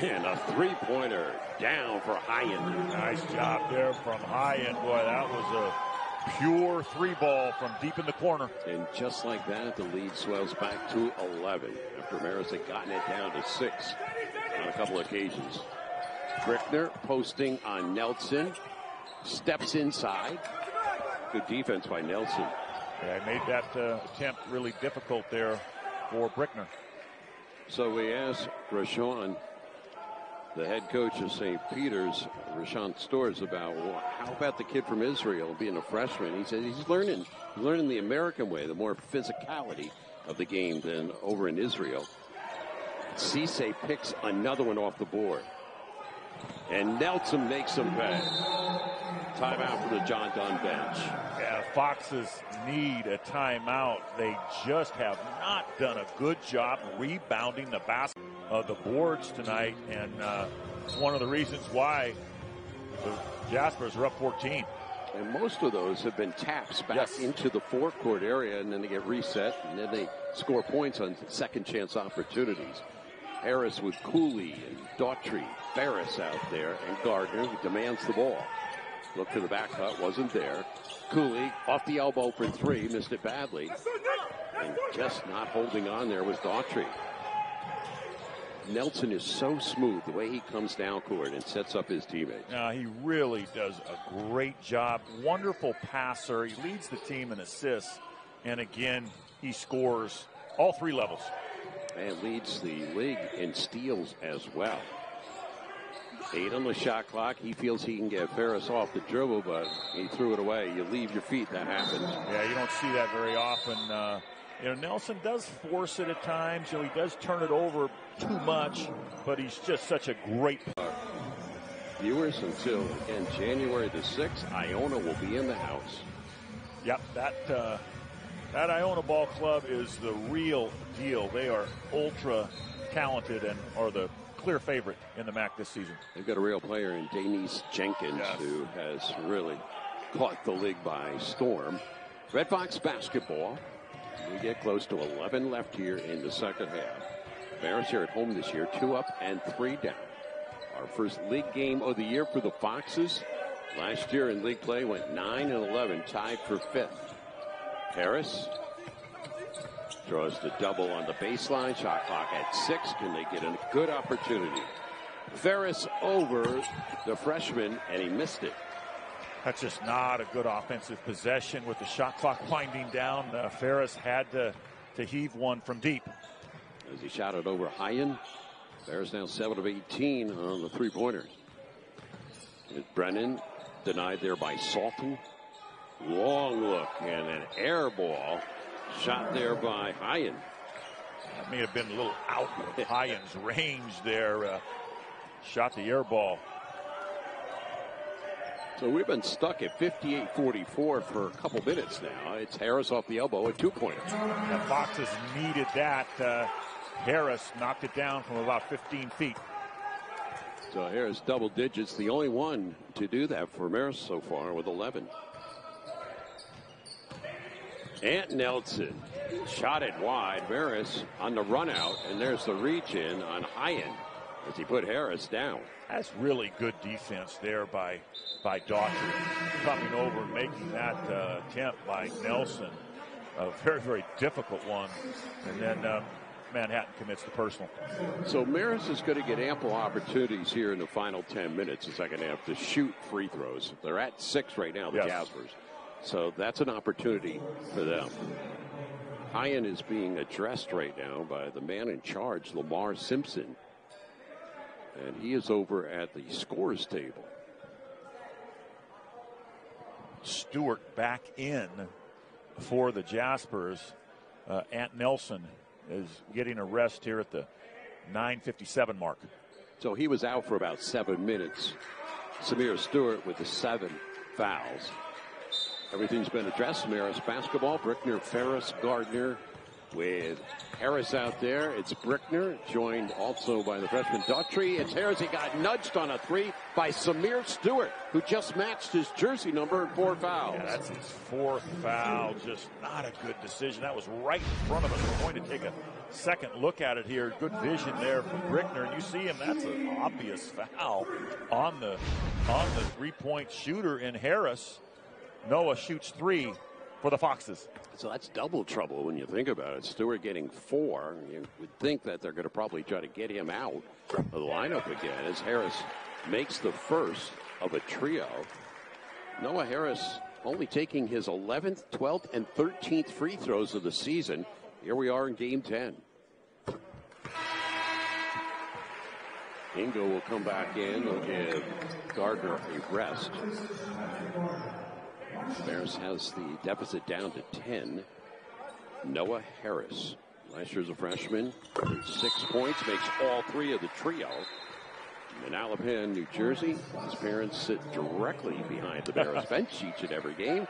And a 3-pointer down for Hyen. Nice job there from Hyen. Boy, that was a pure 3-ball from deep in the corner. And just like that, the lead swells back to 11 after Marist had gotten it down to 6 on a couple of occasions. Brickner posting on Nelson. Steps inside. Good defense by Nelson. Yeah, made that attempt really difficult there for Brickner. So we asked Rashawn, the head coach of St. Peter's, Rashawn Storrs, about, well, how about the kid from Israel being a freshman? He said he's learning the American way, the more physicality of the game than over in Israel. Cisse picks another one off the board. And Nelson makes him pay. Timeout for the John Dunn bench. Yeah, Foxes need a timeout. They just have not done a good job rebounding the the boards tonight, and it's one of the reasons why the Jaspers are up 14. And most of those have been taps back into the forecourt area, and then they get reset, and then they score points on second chance opportunities. Harris with Cooley and Daughtry, Ferris out there, and Gardner, who demands the ball. Look for the back cut, wasn't there. Cooley off the elbow for three, missed it badly. And just not holding on there was Daughtry. Nelson is so smooth the way he comes down court and sets up his teammates. He really does a great job. Wonderful passer. He leads the team in assists. And again, he scores all three levels. And leads the league in steals as well. 8 on the shot clock. He feels he can get Ferris off the dribble, but he threw it away. You leave your feet, that happens. Yeah, you don't see that very often. Nelson does force it at times. He does turn it over too much, but he's just such a great viewers until, again, January the 6th. Iona will be in the house. Yep, that Iona ball club is the real deal. They are ultra talented and are the clear favorite in the MAC this season. They've got a real player in Denise Jenkins, who has really caught the league by storm. Red Fox basketball. We get close to 11 left here in the second half. Bears here at home this year, 2 up and 3 down. Our first league game of the year for the Foxes. Last year in league play went 9-11, tied for 5th. Harris draws the double on the baseline. Shot clock at 6. Can they get a good opportunity? Ferris over the freshman, and he missed it. That's just not a good offensive possession with the shot clock winding down. Ferris had to heave one from deep. As he shot it over Hyen. Ferris now 7 of 18 on the three-pointers. Brennan denied there by Salton. Long look and an air ball shot there by Hyen. That may have been a little out of Hyen's range there. Shot the air ball. So we've been stuck at 58-44 for a couple minutes now. It's Harris off the elbow at 2-pointer. The Foxes needed that. Harris knocked it down from about 15 feet. So Harris double digits, the only one to do that for Marist so far with 11. Ant Nelson shot it wide. Marist on the run out, and there's the reach in on Hyen as he put Harris down. That's really good defense there by Daughtry, coming over and making that attempt by Nelson. A very, very difficult one. And then Manhattan commits the personal. So Marist is going to get ample opportunities here in the final 10 minutes, the second half, to shoot free throws. They're at 6 right now, the Jaspers. So that's an opportunity for them. Hyen is being addressed right now by the man in charge, Lamar Simpson. And he is over at the scores table. Stewart back in for the Jaspers. Ant Nelson is getting a rest here at the 9:57 mark. So he was out for about 7 minutes. Samir Stewart with the 7 fouls. Everything's been addressed. Marist basketball. Brickner, Ferris, Gardner with Harris out there. It's Brickner, joined also by the freshman Daughtry. It's Harris. He got nudged on a 3 by Samir Stewart, who just matched his jersey number and 4 fouls. Yeah, that's his 4th foul. Just not a good decision. That was right in front of us. We're going to take a second look at it here. Good vision there from Brickner. And you see him, that's an obvious foul on the three-point shooter in Harris. Noah shoots 3 for the Foxes. So that's double trouble when you think about it. Stewart getting 4. You would think that they're going to probably try to get him out of the lineup again as Harris makes the first of a trio. Noah Harris only taking his 11th, 12th, and 13th free throws of the season. Here we are in game 10. Ingo will come back in. They'll give Gardner a rest. Bears has the deficit down to 10. Noah Harris, last year's a freshman, 6 points, makes all 3 of the trio. In Alapin, New Jersey, his parents sit directly behind the Bears bench each and every game.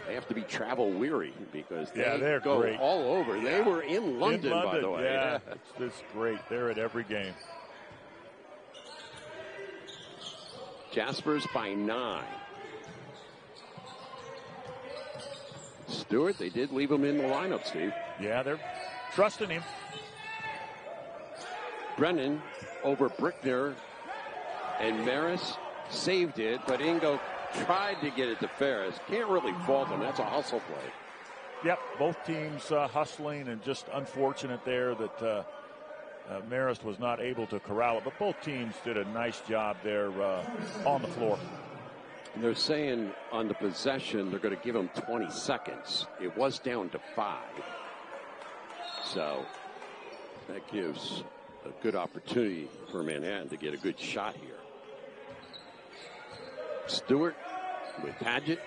They have to be travel weary because they go great all over. Yeah. They were in London, by the way. Yeah, it's great. They're at every game. Jaspers by 9. Stewart, they did leave him in the lineup, Steve. Yeah, they're trusting him. Brennan over Brickner, and Marist saved it, but Ingo tried to get it to Ferris. Can't really fault him. That's a hustle play. Yep, both teams hustling, and just unfortunate there that Marist was not able to corral it. But both teams did a nice job there on the floor. And they're saying on the possession they're going to give him 20 seconds. It was down to 5. So that gives a good opportunity for Manhattan to get a good shot here. Stewart with Padgett.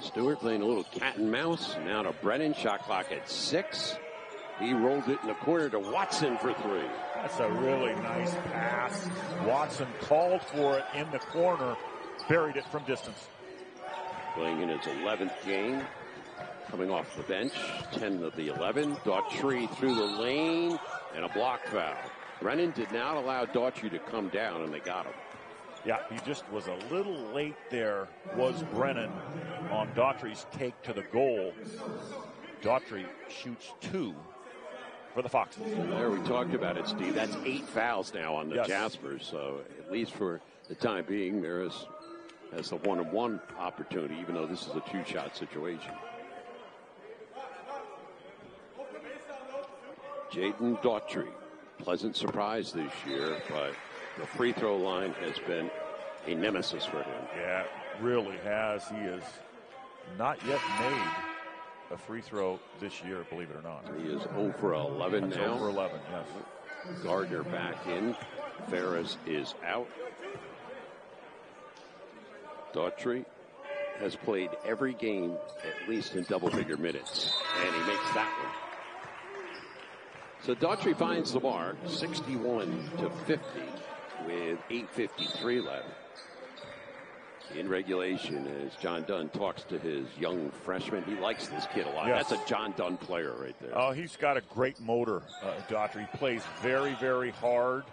Stewart playing a little cat and mouse. Now to Brennan. Shot clock at 6. He rolled it in the corner to Watson for 3. That's a really nice pass. Watson called for it in the corner, buried it from distance. Playing in his 11th game, coming off the bench, 10 of the 11. Daughtry through the lane, and a block foul. Brennan did not allow Daughtry to come down, and they got him. Yeah, he just was a little late there, was Brennan, on Daughtry's take to the goal. Daughtry shoots 2 for the Foxes. There, we talked about it, Steve. That's 8 fouls now on the Jaspers. So at least for the time being, Marist has the 1-on-1 opportunity, even though this is a 2-shot situation. Jaden Daughtry, pleasant surprise this year, but the free throw line has been a nemesis for him. Yeah, it really has. He has not yet made a free throw this year, believe it or not. He is 0 for 11 now. 0 for 11, yes. Gardner back in. Ferris is out. Daughtry has played every game at least in double-figure minutes, and he makes that one. So Daughtry finds the mark, 61-50, with 8:53 left in regulation. As John Dunn talks to his young freshman, he likes this kid a lot. Yes. That's a John Dunn player right there. Oh, he's got a great motor, Daughtry. He plays very, very hard,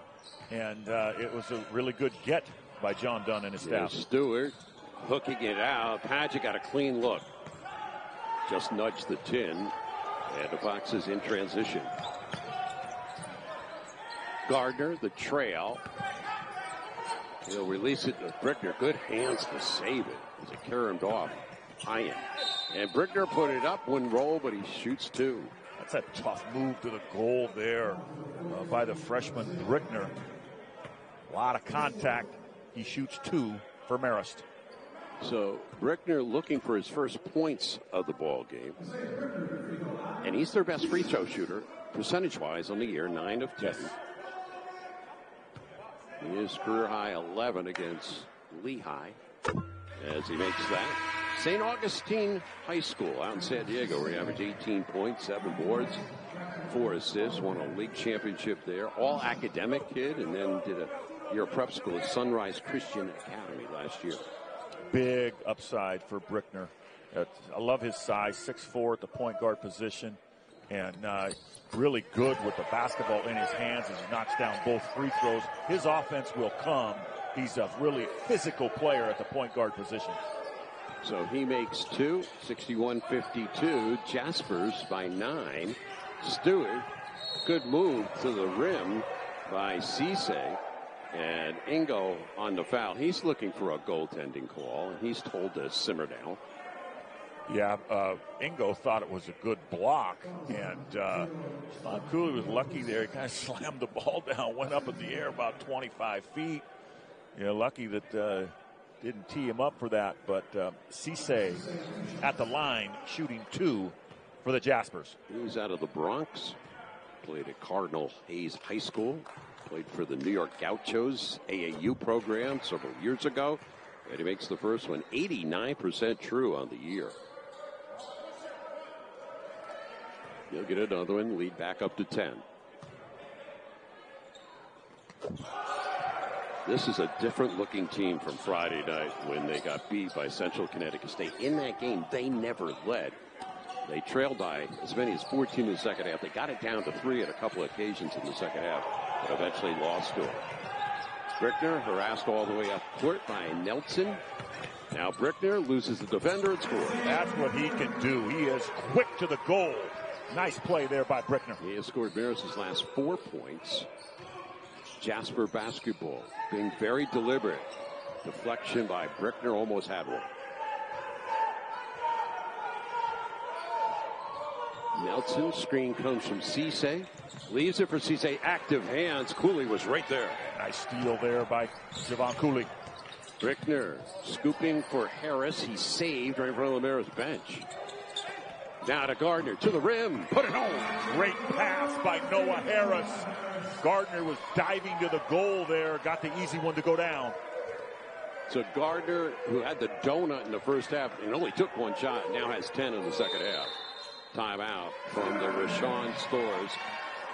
and it was a really good get by John Dunn and his staff. Stewart hooking it out. Padgett got a clean look. Just nudged the tin, and the Foxes in transition. Gardner, the trail. He'll release it to Brickner. Good hands to save it as it caromed off. High and Brickner put it up, wouldn't roll, but he shoots 2. That's a tough move to the goal there by the freshman Brickner. A lot of contact. He shoots 2 for Marist. So Brickner looking for his first points of the ball game. And he's their best free throw shooter, percentage-wise, on the year, 9 of 10. Yes. He is career high 11 against Lehigh as he makes that. St. Augustine High School out in San Diego, where he averaged 18 points, 7 boards, 4 assists, won a league championship there. All academic kid, and then did a year of prep school at Sunrise Christian Academy last year. Big upside for Brickner. I love his size, 6'4" at the point guard position, and really good with the basketball in his hands as he knocks down both free throws. His offense will come. He's a really physical player at the point guard position. So he makes 2, 61-52. Jaspers by 9. Stewart, good move to the rim by Cisse. And Ingo on the foul. He's looking for a goaltending call, and he's told to simmer down. Yeah, Ingo thought it was a good block, and Cooley was lucky there. He kind of slammed the ball down, went up in the air about 25 feet. Yeah, lucky that didn't tee him up for that. But Cisse at the line, shooting 2 for the Jaspers. He's out of the Bronx, played at Cardinal Hayes High School, played for the New York Gauchos AAU program several years ago. And he makes the first one, 89% true on the year. He'll get another one, lead back up to 10. This is a different looking team from Friday night when they got beat by Central Connecticut State. In that game, they never led. They trailed by as many as 14 in the second half. They got it down to 3 at a couple of occasions in the second half, but eventually lost to it. Brickner harassed all the way up court by Nelson. Now Brickner loses the defender and scores. That's what he can do. He is quick to the goal. Nice play there by Brickner. He has scored Marist's last 4 points. Jasper basketball being very deliberate. Deflection by Brickner, almost had one. Nelson, screen comes from Cisse. Leaves it for Cisse. Active hands. Cooley was right there. Nice steal there by Javon Cooley. Brickner scooping for Harris. He saved right in front of the Marist bench. Now to Gardner, to the rim. Put it home. Great pass by Noah Harris. Gardner was diving to the goal there. Got the easy one to go down. So Gardner, who had the donut in the first half and only took 1 shot, now has 10 in the second half. Timeout from the Rashawn Stores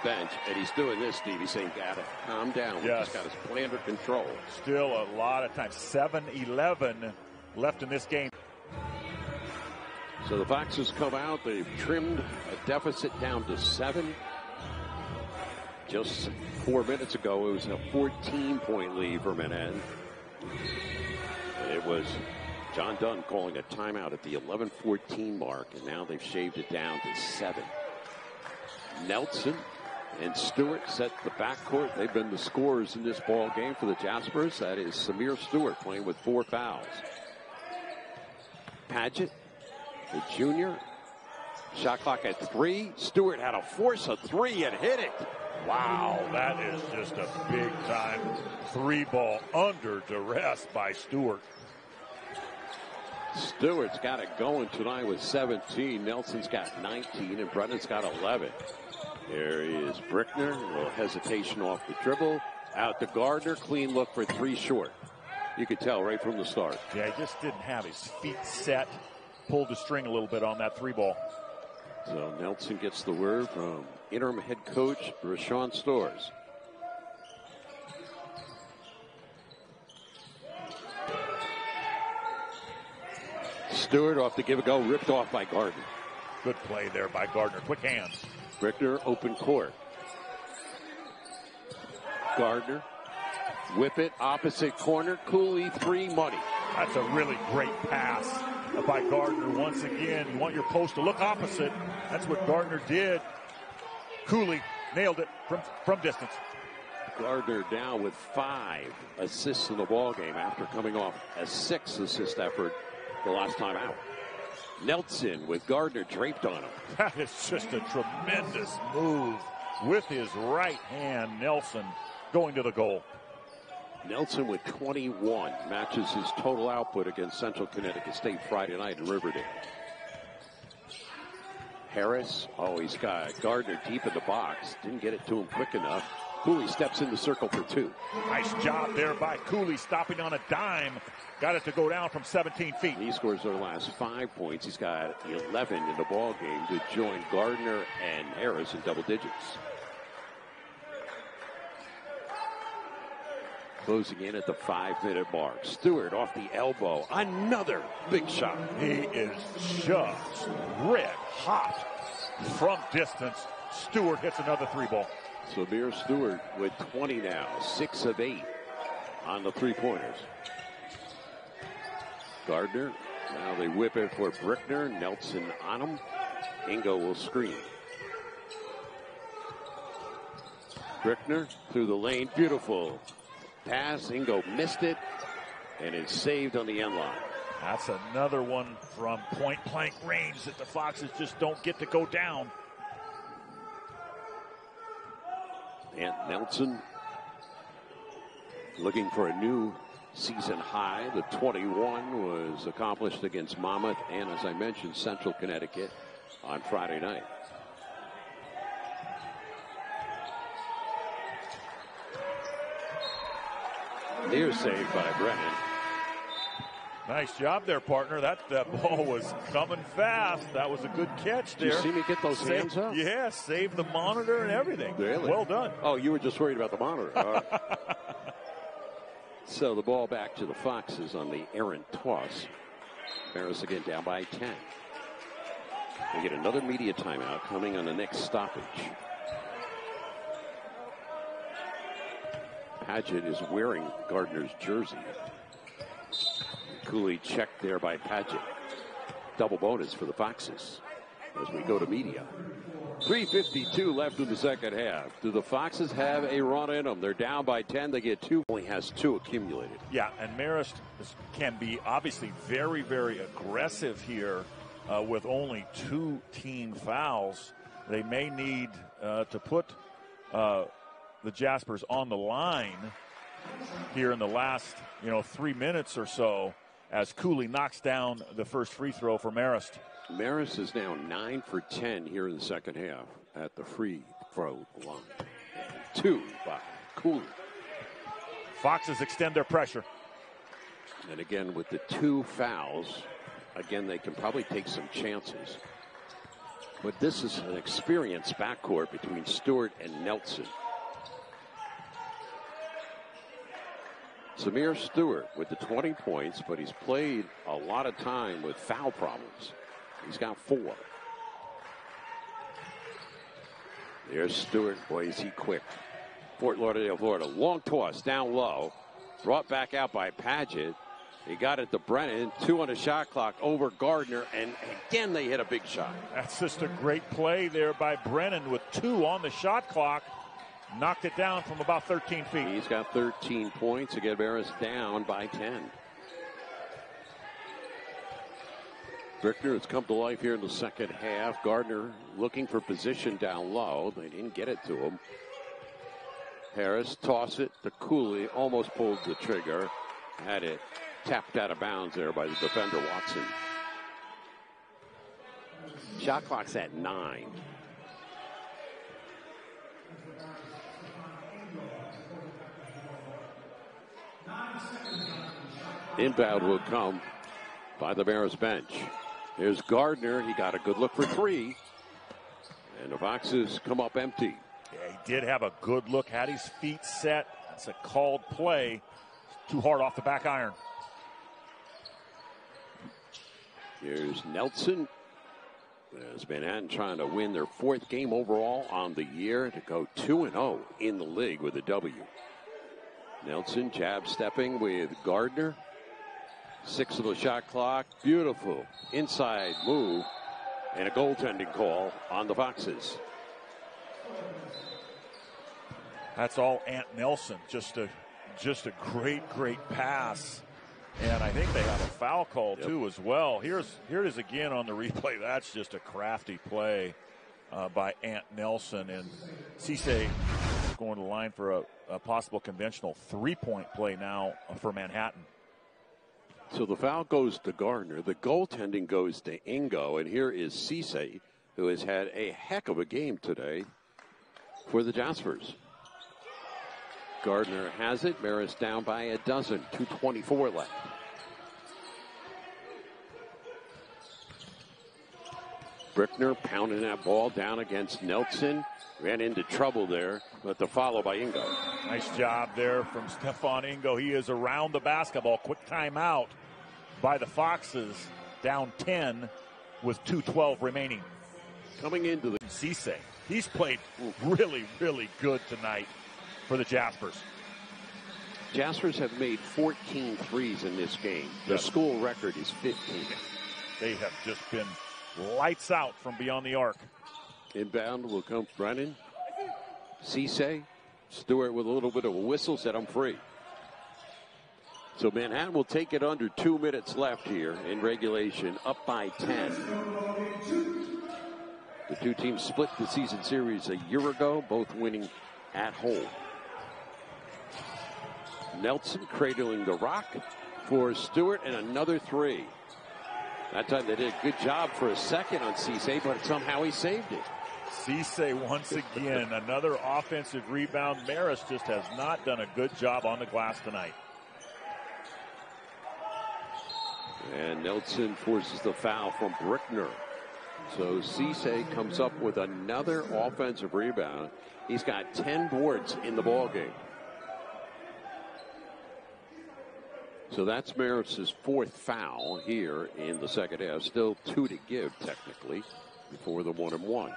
bench. And he's doing this, Steve. He's saying, gotta calm down. We just got his plan under control. Still a lot of time. 7-11 left in this game. So the Foxes come out. They've trimmed a deficit down to 7. Just 4 minutes ago, it was a 14-point lead for Manhattan. It was John Dunn calling a timeout at the 11:14 mark, and now they've shaved it down to 7. Nelson and Stewart set the backcourt. They've been the scorers in this ball game for the Jaspers. That is Samir Stewart playing with 4 fouls. Padgett, the junior. Shot clock at 3. Stewart had to force a 3 and hit it. Wow, that is just a big-time 3-ball under duress by Stewart. Stewart's got it going tonight with 17. Nelson's got 19, and Brennan's got 11. There is Brickner. A little hesitation off the dribble. Out to Gardner. Clean look for 3 short. You could tell right from the start. Yeah, he just didn't have his feet set. Pulled the string a little bit on that 3-ball. So Nelson gets the word from interim head coach Rashawn Stores. Stewart off the give a go, ripped off by Gardner. Good play there by Gardner. Quick hands. Brickner open court. Gardner. Whip it opposite corner. Cooley 3 money. That's a really great pass by Gardner. Once again, you want your post to look opposite. That's what Gardner did. Cooley nailed it from distance. Gardner down with 5 assists in the ball game after coming off a 6-assist effort the last time out. Nelson with Gardner draped on him. That is just a tremendous move with his right hand. Nelson going to the goal. Nelson with 21 matches his total output against Central Connecticut State Friday night in Riverdale. Harris, he's got Gardner deep in the box. Didn't get it to him quick enough. Cooley steps in the circle for 2. Nice job there by Cooley, stopping on a dime. Got it to go down from 17 feet. He scores their last 5 points. He's got 11 in the ball game to join Gardner and Harris in double digits. Closing in at the 5-minute mark. Stewart off the elbow. Another big shot. He is just red hot from distance. Stewart hits another 3-ball. Samir Stewart with 20 now. 6 of 8 on the 3-pointers. Gardner. Now they whip it for Brickner. Nelson on him. Ingo will screen. Brickner through the lane. Beautiful pass. Ingo missed it, and it's saved on the end line. That's another one from point-blank range that the Foxes just don't get to go down. And Nelson looking for a new season high. The 21 was accomplished against Monmouth and, as I mentioned, Central Connecticut on Friday night. Near save by Brennan. Nice job there, partner. That ball was coming fast. That was a good catch there. Did you see me get those hands up? Yeah, save the monitor and everything. Really? Well done. Oh, you were just worried about the monitor. All right. So the ball back to the Foxes on the errant toss. Marist again down by 10. They get another media timeout coming on the next stoppage. Padgett is wearing Gardner's jersey. Cooley checked there by Padgett. Double bonus for the Foxes as we go to media. 3:52 left in the second half. Do the Foxes have a run in them? They're down by 10. They get 2. Only has 2 accumulated. Yeah, and Marist can be obviously very, very aggressive here with only 2 team fouls. They may need to put the Jaspers on the line here in the last 3 minutes or so as Cooley knocks down the first free throw for Marist. Marist is now 9 for 10 here in the second half at the free throw line. 2 by Cooley. Foxes extend their pressure. And again, with the 2 fouls, again, they can probably take some chances. But this is an experienced backcourt between Stewart and Nelson. Samir Stewart with the 20 points, but he's played a lot of time with foul problems. He's got 4. There's Stewart. Boy, is he quick. Fort Lauderdale, Florida. Long toss down low. Brought back out by Padgett. He got it to Brennan. 2 on the shot clock over Gardner. And again, they hit a big shot. That's just a great play there by Brennan with 2 on the shot clock. Knocked it down from about 13 feet. He's got 13 points. Again, Marist down by 10. Brickner has come to life here in the second half. Gardner looking for position down low. They didn't get it to him. Harris toss it to Cooley. Almost pulled the trigger. Had it tapped out of bounds there by the defender, Watson. Shot clock's at 9. Inbound will come by the Bears bench. Here's Gardner. He got a good look for 3. And the Foxes come up empty. Yeah, he did have a good look. Had his feet set. That's a called play. Too hard off the back iron. Here's Nelson. There's Manhattan trying to win their 4th game overall on the year to go 2-0 in the league with a W. Nelson jab stepping with Gardner. 6 of the shot clock. Beautiful inside move and a goaltending call on the Foxes. That's all Ant Nelson. Just a great pass. And I think they have a foul call too as well. Here it is again on the replay. That's just a crafty play by Ant Nelson. And Cisse is going to the line for a possible conventional 3-point play now for Manhattan. So the foul goes to Gardner. The goaltending goes to Ingo. And here is Cisse, who has had a heck of a game today for the Jaspers. Gardner has it. Marist down by a dozen. 2:24 left. Brickner pounding that ball down against Nelson. Ran into trouble there, but the follow by Ingo. Nice job there from Stefan Ingo. He is around the basketball. Quick timeout by the Foxes. Down 10 with 2:12 remaining. Coming into the Cisse. He's played really, really good tonight for the Jaspers. Jaspers have made 14 threes in this game. Their school record is 15. They have just been lights out from beyond the arc. Inbound will come Brennan. Cisse. Stewart with a little bit of a whistle said I'm free. So Manhattan will take it under 2 minutes left here in regulation, up by 10. The two teams split the season series a year ago, both winning at home. Nelson cradling the rock for Stewart and another 3. That time they did a good job for a second on Cisse, but somehow he saved it. Cisse once again, another offensive rebound. Marist just has not done a good job on the glass tonight. And Nelson forces the foul from Brickner. So Cisse comes up with another offensive rebound. He's got 10 boards in the ballgame. So that's Marist's 4th foul here in the second half. Still 2 to give, technically, before the 1-and-1.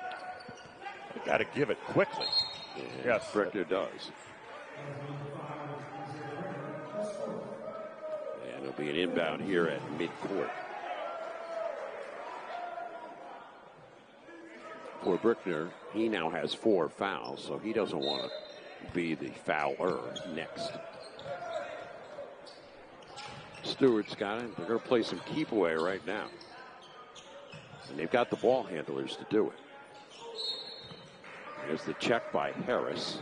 Got to give it quickly. And yes, Brickner does. It'll be an inbound here at midcourt. For Brickner, he now has 4 fouls, so he doesn't want to be the fouler next. Stewart's got it. They're going to play some keep away right now. And they've got the ball handlers to do it. There's the check by Harris.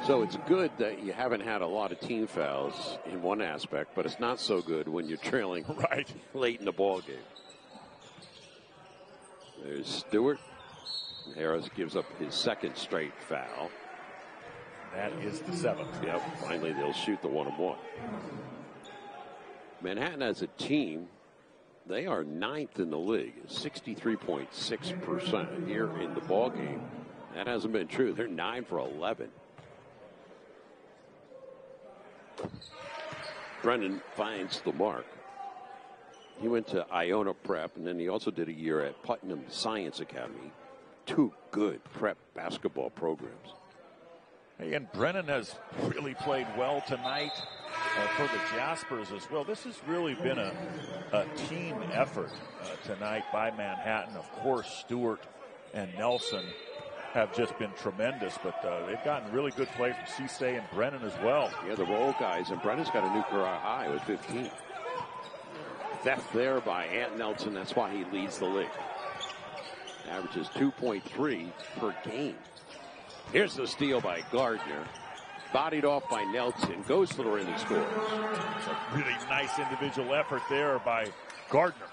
So it's good that you haven't had a lot of team fouls in one aspect, but it's not so good when you're trailing right late in the ball game. There's Stewart. Harris gives up his 2nd straight foul. That is the 7th. Yep, finally they'll shoot the 1-on-1. Manhattan as a team, they are 9th in the league, 63.6% here in the ball game. That hasn't been true. They're 9 for 11. Brennan finds the mark. He went to Iona Prep, and then he also did a year at Putnam Science Academy. 2 good prep basketball programs. And Brennan has really played well tonight for the Jaspers as well. This has really been a team effort tonight by Manhattan. Of course, Stewart and Nelson have just been tremendous, but they've gotten really good play from Cisse and Brennan as well. Yeah, the role guys, and Brennan's got a new career high with 15. Theft there by Ant Nelson. That's why he leads the league. Averages 2.3 per game. Here's the steal by Gardner. Bodied off by Nelson. Goes to the rim and scores. It's a really nice individual effort there by Gardner.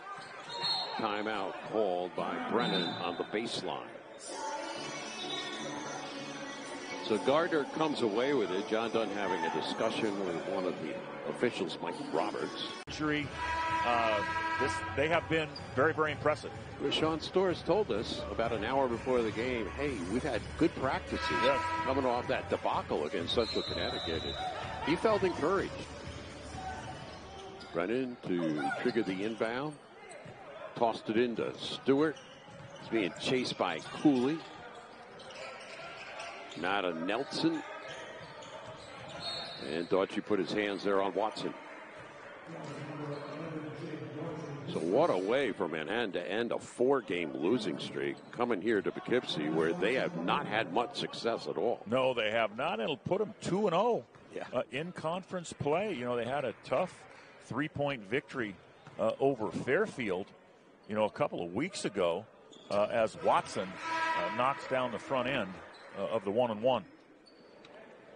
Timeout called by Brennan on the baseline. So Gardner comes away with it. John Dunn having a discussion with one of the officials, Mike Roberts. They have been very, very impressive. Sean Storrs told us about an hour before the game, hey, we've had good practices coming off that debacle against Central Connecticut. He felt encouraged. Brennan to trigger the inbound. Tossed it into Stewart. He's being chased by Cooley. Not a Nelson. And Daughtry put his hands there on Watson. So what a way for Manhattan to end a 4-game losing streak, coming here to Poughkeepsie where they have not had much success at all. No, they have not. It'll put them 2-0 in conference play. You know, they had a tough 3-point victory over Fairfield, a couple of weeks ago as Watson knocks down the front end of the 1-on-1.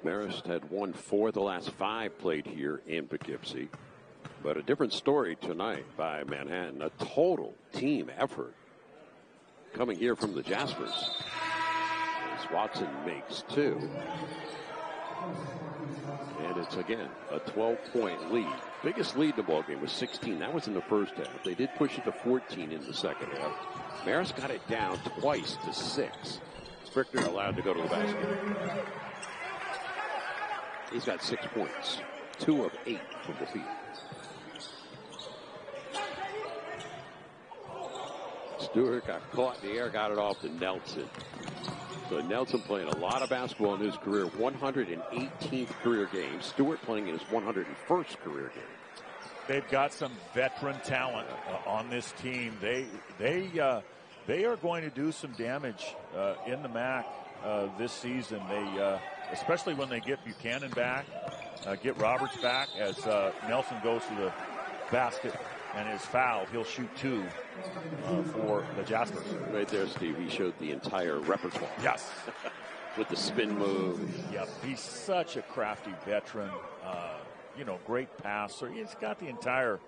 Marist had won 4 of the last 5 played here in Poughkeepsie. But a different story tonight by Manhattan. A total team effort coming here from the Jaspers. As Watson makes 2. And it's, again, a 12-point lead. Biggest lead in the ballgame was 16. That was in the first half. They did push it to 14 in the second half. Marist got it down twice to 6. Brickner allowed to go to the basket. He's got 6 points. 2 of 8 from the field. Stewart got caught in the air, got it off to Nelson. So Nelson playing a lot of basketball in his career, 118th career game. Stewart playing in his 101st career game. They've got some veteran talent on this team. They are going to do some damage in the MAC this season. They especially when they get Buchanan back, get Roberts back as Nelson goes to the basket and is fouled. He'll shoot 2 for the Jaspers. Right there, Steve. He showed the entire repertoire. Yes. With the spin move. Yep. He's such a crafty veteran. Great passer. He's got the entire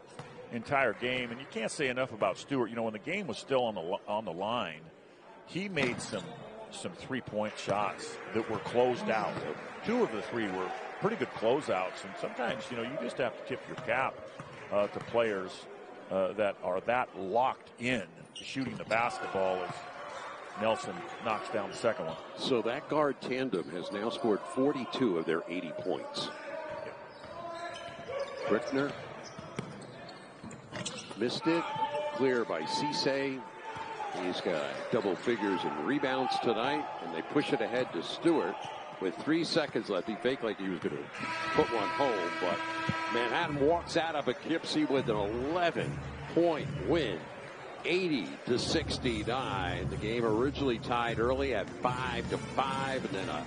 game, and you can't say enough about Stewart. When the game was still on the line, he made some 3-point shots that were closed out. 2 of the 3 were pretty good closeouts, and sometimes you just have to tip your cap to players that are that locked in shooting the basketball as Nelson knocks down the second one. So that guard tandem has now scored 42 of their 80 points. Brickner missed it. Clear by Cisse. He's got double figures in rebounds tonight, and they push it ahead to Stewart. with 3 seconds left. He faked like he was going to put one home, but Manhattan walks out of Poughkeepsie with an 11-point win, 80-69. The game originally tied early at 5-5, and then a